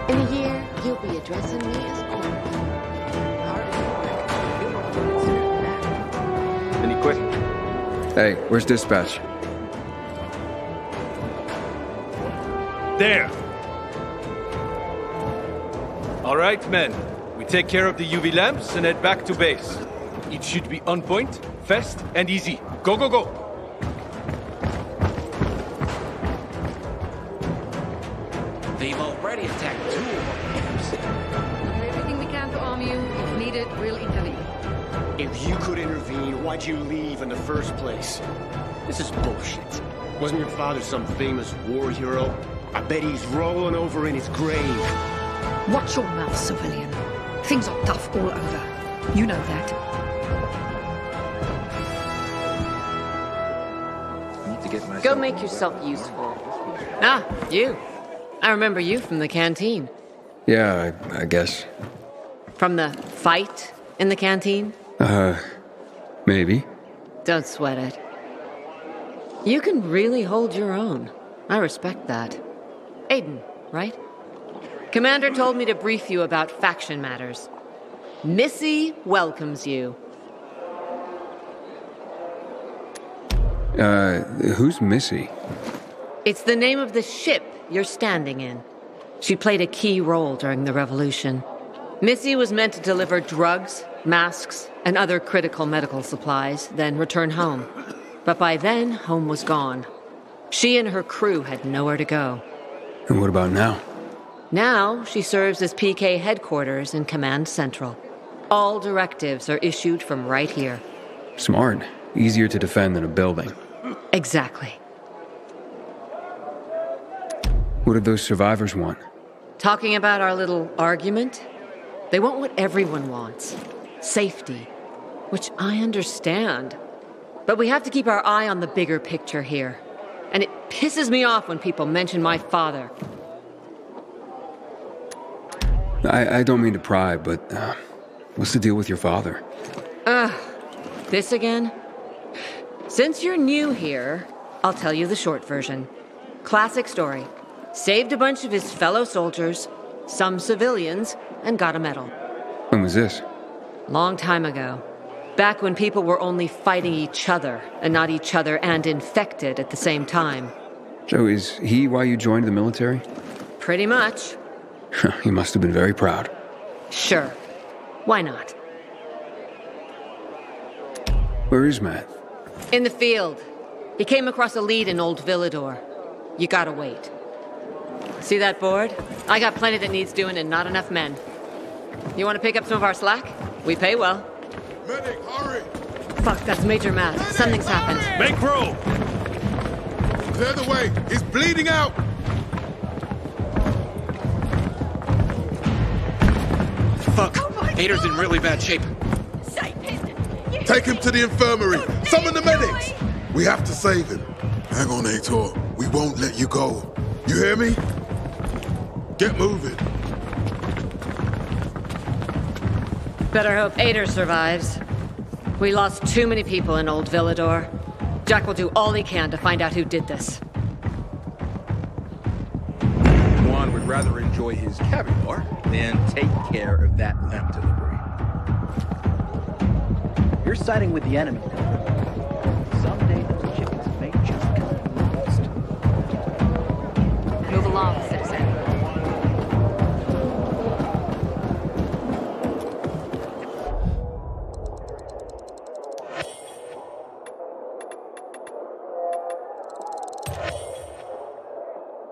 S21: In a year, you'll be addressing me as
S20: Any questions?
S3: Hey, where's dispatch?
S10: There!
S20: All
S1: right, men. We take care of the UV lamps and head back to base. It should be on point, fast, and easy. Go, go, go!
S13: They've already attacked 2 of our camps.
S9: Everything we can to arm you. If needed, we'll intervene.
S22: If you could intervene, why'd you leave in the first place? This is bullshit. Wasn't your father some famous war hero? I bet he's rolling over in his grave.
S9: Watch your mouth, civilian. Things are tough all over. You know that.
S5: Go make yourself useful. Ah, you. I remember you from the canteen.
S3: Yeah, I guess.
S5: From the fight in the canteen?
S3: Maybe.
S5: Don't sweat it. You can really hold your own. I respect that. Aiden, right? Commander told me to brief you about faction matters. Missy welcomes you.
S3: Who's Missy?
S5: It's the name of the ship you're standing in. She played a key role during the revolution. Missy was meant to deliver drugs, masks, and other critical medical supplies, then return home. But by then, home was gone. She and her crew had nowhere to go.
S3: And what about now?
S5: Now, she serves as PK headquarters in Command Central. All directives are issued from right here.
S3: Smart. Easier to defend than a building.
S5: Exactly.
S3: What did those survivors want?
S5: Talking about our little argument? They want what everyone wants. Safety. Which I understand. But we have to keep our eye on the bigger picture here. And it pisses me off when people mention my father.
S3: I don't mean to pry, but what's the deal with your father?
S5: This again? Since you're new here, I'll tell you the short version. Classic story. Saved a bunch of his fellow soldiers, some civilians, and got a medal.
S3: When was this?
S5: Long time ago. Back when people were only fighting each other, and not each other and infected at the same time.
S3: So is he why you joined the military?
S5: Pretty much.
S3: He must have been very proud.
S5: Sure. Why not?
S3: Where is Matt?
S5: In the field. He came across a lead in Old Villador. You gotta wait. See that board? I got plenty that needs doing and not enough men. You want to pick up some of our slack? We pay well.
S6: Medic, hurry!
S5: Fuck, that's Major Matt.
S6: Medic,
S5: Something's happened.
S1: Make room!
S6: Clear the way! He's bleeding out!
S13: Fuck! Hader's in really bad shape.
S6: Take him to the infirmary! Summon the medics! We have to save him. Hang on, Aitor. We won't let you go. You hear me? Get moving.
S5: Better hope Ader survives. We lost too many people in Old Villador. Jack will do all he can to find out who did this.
S20: Juan would rather enjoy his caviar than take care of that lamp delivery.
S23: You're siding with the enemy. Someday those chickens may just come lost.
S19: Move along, citizen.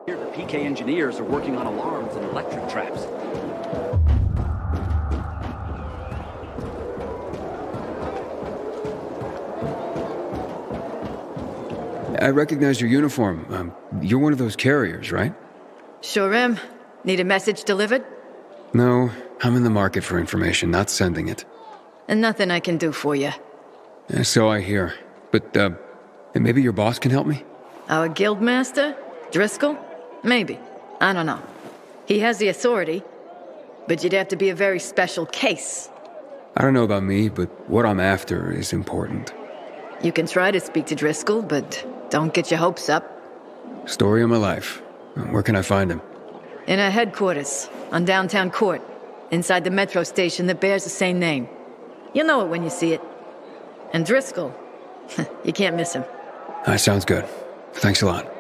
S23: Here, the PK engineers are working on alarms and electric traps.
S3: I recognize your uniform. You're one of those carriers, right?
S24: Sure am. Need a message delivered?
S3: No, I'm in the market for information, not sending it.
S24: And nothing I can do for you.
S3: So I hear. But, maybe your boss can help me?
S24: Our guildmaster? Driscoll? Maybe. I don't know. He has the authority, but you'd have to be a very special case.
S3: I don't know about me, but what I'm after is important.
S24: You can try to speak to Driscoll, but don't get your hopes up.
S3: Story of my life. Where can I find him?
S24: In our headquarters, on downtown Court, inside the metro station that bears the same name. You'll know it when you see it. And Driscoll, you can't miss him.
S3: That sounds good. Thanks a lot.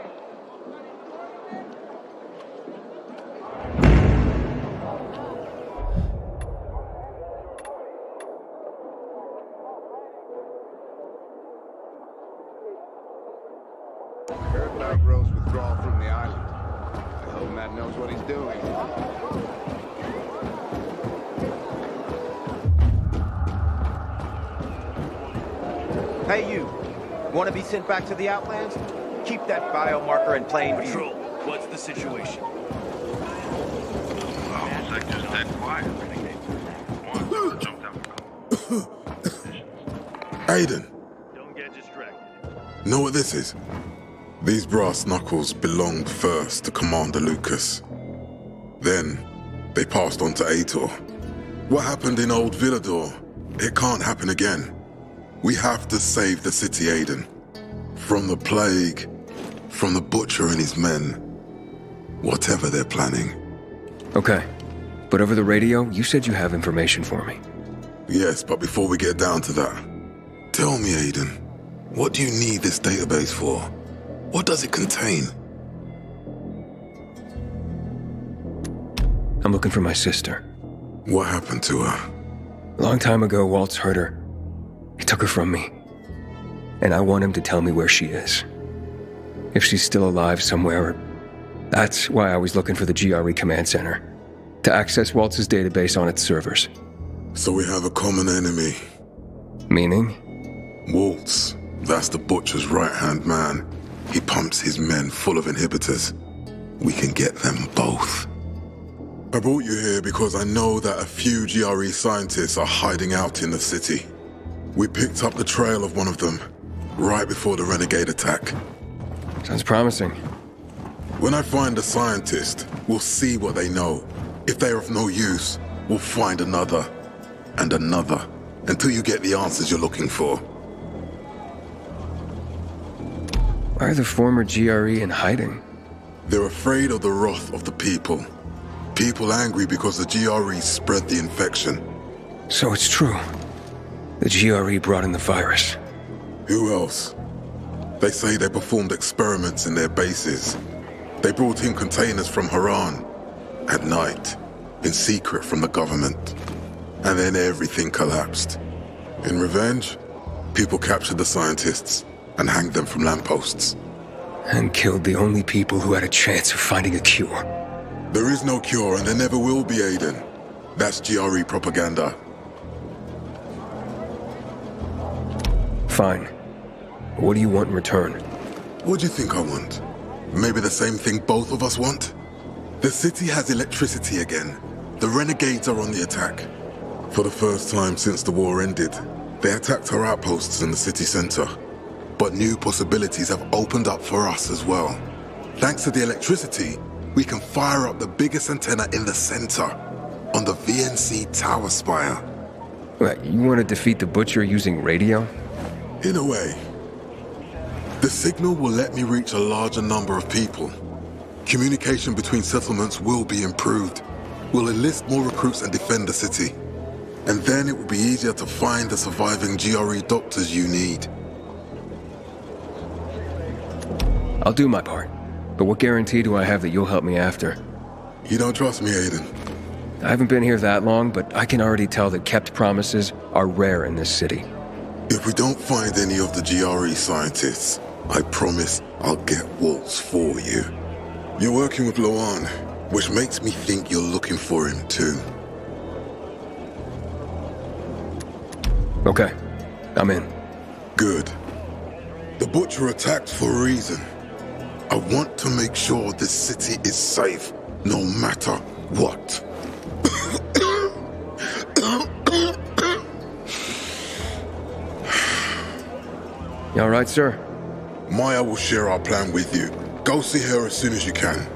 S2: Hey, you. Want to be sent back to the Outlands? Keep that biomarker in plain view.
S1: Patrol, what's the situation?
S7: All sectors dead quiet. One jumped out.
S6: Aiden,
S10: Don't get distracted.
S6: know what this is? These brass knuckles belonged first to Commander Lucas. Then, they passed on to Aitor. What happened in Old Villador, it can't happen again. We have to save the city, Aiden. From the plague, from the Butcher and his men. Whatever they're planning.
S3: Okay. But over the radio, you said you have information for me.
S6: Yes, but before we get down to that, tell me, Aiden, what do you need this database for? What does it contain?
S3: I'm looking for my sister.
S6: What happened to her?
S3: A long time ago, Waltz hurt her. He took her from me. And I want him to tell me where she is. If she's still alive somewhere. That's why I was looking for the GRE command center. To access Waltz's database on its servers.
S6: So we have a common enemy.
S3: Meaning?
S6: Waltz. That's the Butcher's right-hand man. He pumps his men full of inhibitors. We can get them both. I brought you here because I know that a few GRE scientists are hiding out in the city. We picked up the trail of one of them, right before the renegade attack.
S3: Sounds promising.
S6: When I find a scientist, we'll see what they know. If they're of no use, we'll find another, and another, until you get the answers you're looking for.
S3: Why are the former GRE in hiding?
S6: They're afraid of the wrath of the people. People angry because the GRE spread the infection.
S3: So it's true. The GRE brought in the virus.
S6: Who else? They say they performed experiments in their bases. They brought in containers from Haran. At night. In secret from the government. And then everything collapsed. In revenge, people captured the scientists and hanged them from lampposts.
S3: And killed the only people who had a chance of finding a cure.
S6: There is no cure and there never will be, Aiden. That's GRE propaganda.
S3: Fine. What do you want in return?
S6: What do you think I want? Maybe the same thing both of us want? The city has electricity again. The renegades are on the attack. For the first time since the war ended, they attacked our outposts in the city center. But new possibilities have opened up for us as well. Thanks to the electricity, we can fire up the biggest antenna in the center, on the VNC tower spire.
S3: What, you want to defeat the Butcher using radio?
S6: In a way. The signal will let me reach a larger number of people. Communication between settlements will be improved. We'll enlist more recruits and defend the city. And then it will be easier to find the surviving GRE doctors you need.
S3: I'll do my part. But what guarantee do I have that you'll help me after?
S6: You don't trust me, Aiden?
S3: I haven't been here that long, but I can already tell that kept promises are rare in this city.
S6: If we don't find any of the GRE scientists, I promise I'll get Waltz for you. You're working with Loan, which makes me think you're looking for him too.
S3: Okay, I'm in.
S6: Good. The Butcher attacked for a reason. I want to make sure this city is safe, no matter what.
S3: You all right, sir?
S6: Maya will share our plan with you. Go see her as soon as you can.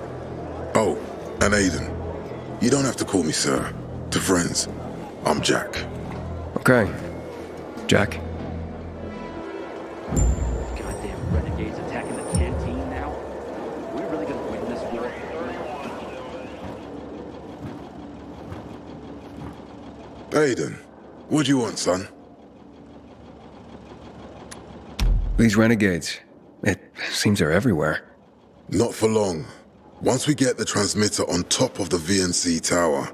S6: Oh, and Aiden, you don't have to call me sir. To friends, I'm Jack.
S3: Okay. Jack.
S23: Goddamn renegades attacking the canteen now. We really gonna win this war?
S6: Aiden, what do you want, son?
S3: These renegades, it seems they're everywhere.
S6: Not for long. Once we get the transmitter on top of the VNC tower,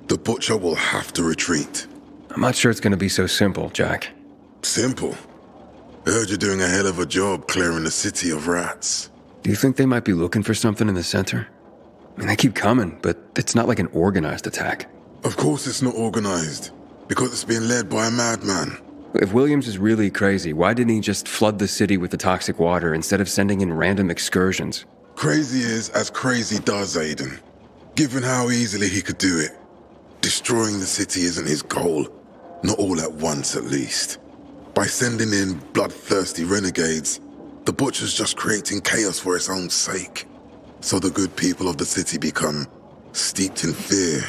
S6: the Butcher will have to retreat.
S3: I'm not sure it's gonna be so simple, Jack.
S6: Simple? I heard you're doing a hell of a job clearing the city of rats.
S3: Do you think they might be looking for something in the center? I mean, they keep coming, but it's not like an organized attack.
S6: Of course it's not organized, because it's being led by a madman.
S3: If Williams is really crazy, why didn't he just flood the city with the toxic water instead of sending in random excursions?
S6: Crazy is as crazy does, Aiden. Given how easily he could do it. Destroying the city isn't his goal. Not all at once, at least. By sending in bloodthirsty renegades, the Butcher's just creating chaos for its own sake. So the good people of the city become steeped in fear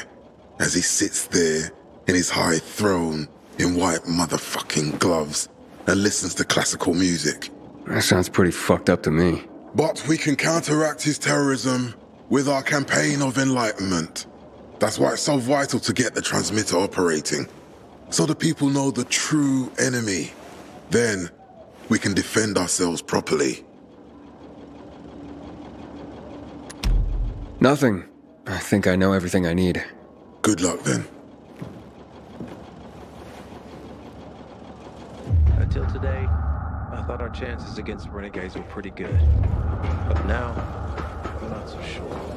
S6: as he sits there in his high throne in white motherfucking gloves and listens to classical music.
S3: That sounds pretty fucked up to me.
S6: But we can counteract his terrorism with our campaign of enlightenment. That's why it's so vital to get the transmitter operating, so the people know the true enemy. Then we can defend ourselves properly.
S3: Nothing. I think I know everything I need.
S6: Good luck then.
S2: Until today, I thought our chances against renegades were pretty good. But now, I'm not so sure.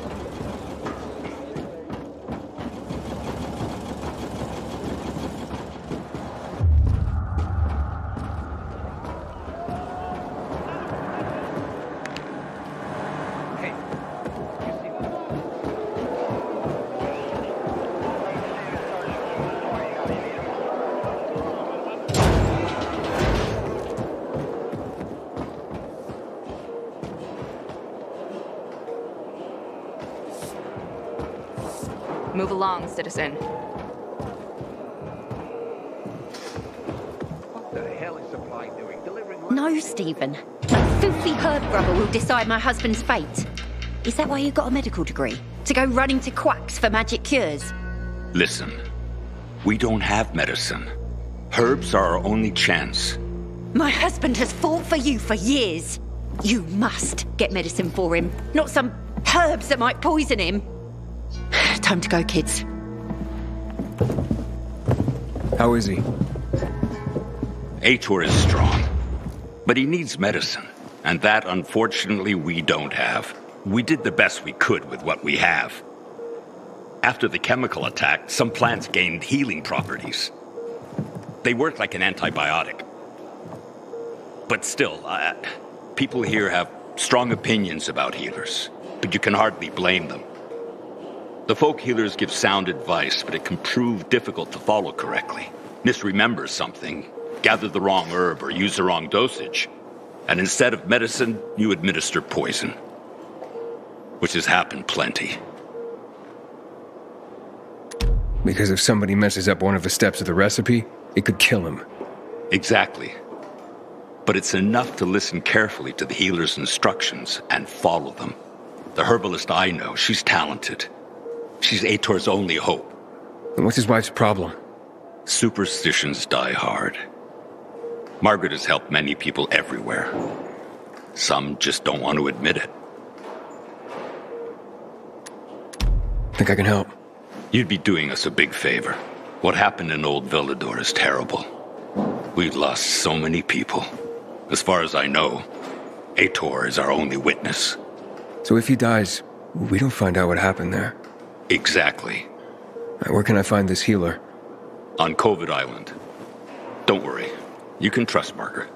S8: Move along, citizen.
S2: What the hell is Supply doing? Delivering...
S19: No, Stephen. A filthy herb grubber will decide my husband's fate. Is that why you got a medical degree? To go running to quacks for magic cures?
S12: Listen, we don't have medicine. Herbs are our only chance.
S19: My husband has fought for you for years. You must get medicine for him, not some herbs that might poison him. Time to go, kids.
S3: How is he?
S12: Ator is strong, but he needs medicine, and that, unfortunately, we don't have. We did the best we could with what we have. After the chemical attack, some plants gained healing properties. They work like an antibiotic. But still, people here have strong opinions about healers, but you can hardly blame them. The folk healers give sound advice, but it can prove difficult to follow correctly. Misremember something, gather the wrong herb, or use the wrong dosage. And instead of medicine, you administer poison. Which has happened plenty.
S3: Because if somebody messes up one of the steps of the recipe, it could kill him.
S12: Exactly. But it's enough to listen carefully to the healer's instructions and follow them. The herbalist I know, she's talented. She's Ator's only hope.
S3: And what's his wife's problem?
S12: Superstitions die hard. Margaret has helped many people everywhere. Some just don't want to admit it.
S3: Think I can help?
S12: You'd be doing us a big favor. What happened in Old Villador is terrible. We've lost so many people. As far as I know, Ator is our only witness.
S3: So if he dies, we don't find out what happened there.
S12: Exactly.
S3: Where can I find this healer?
S12: On COVID Island. Don't worry. You can trust Margaret.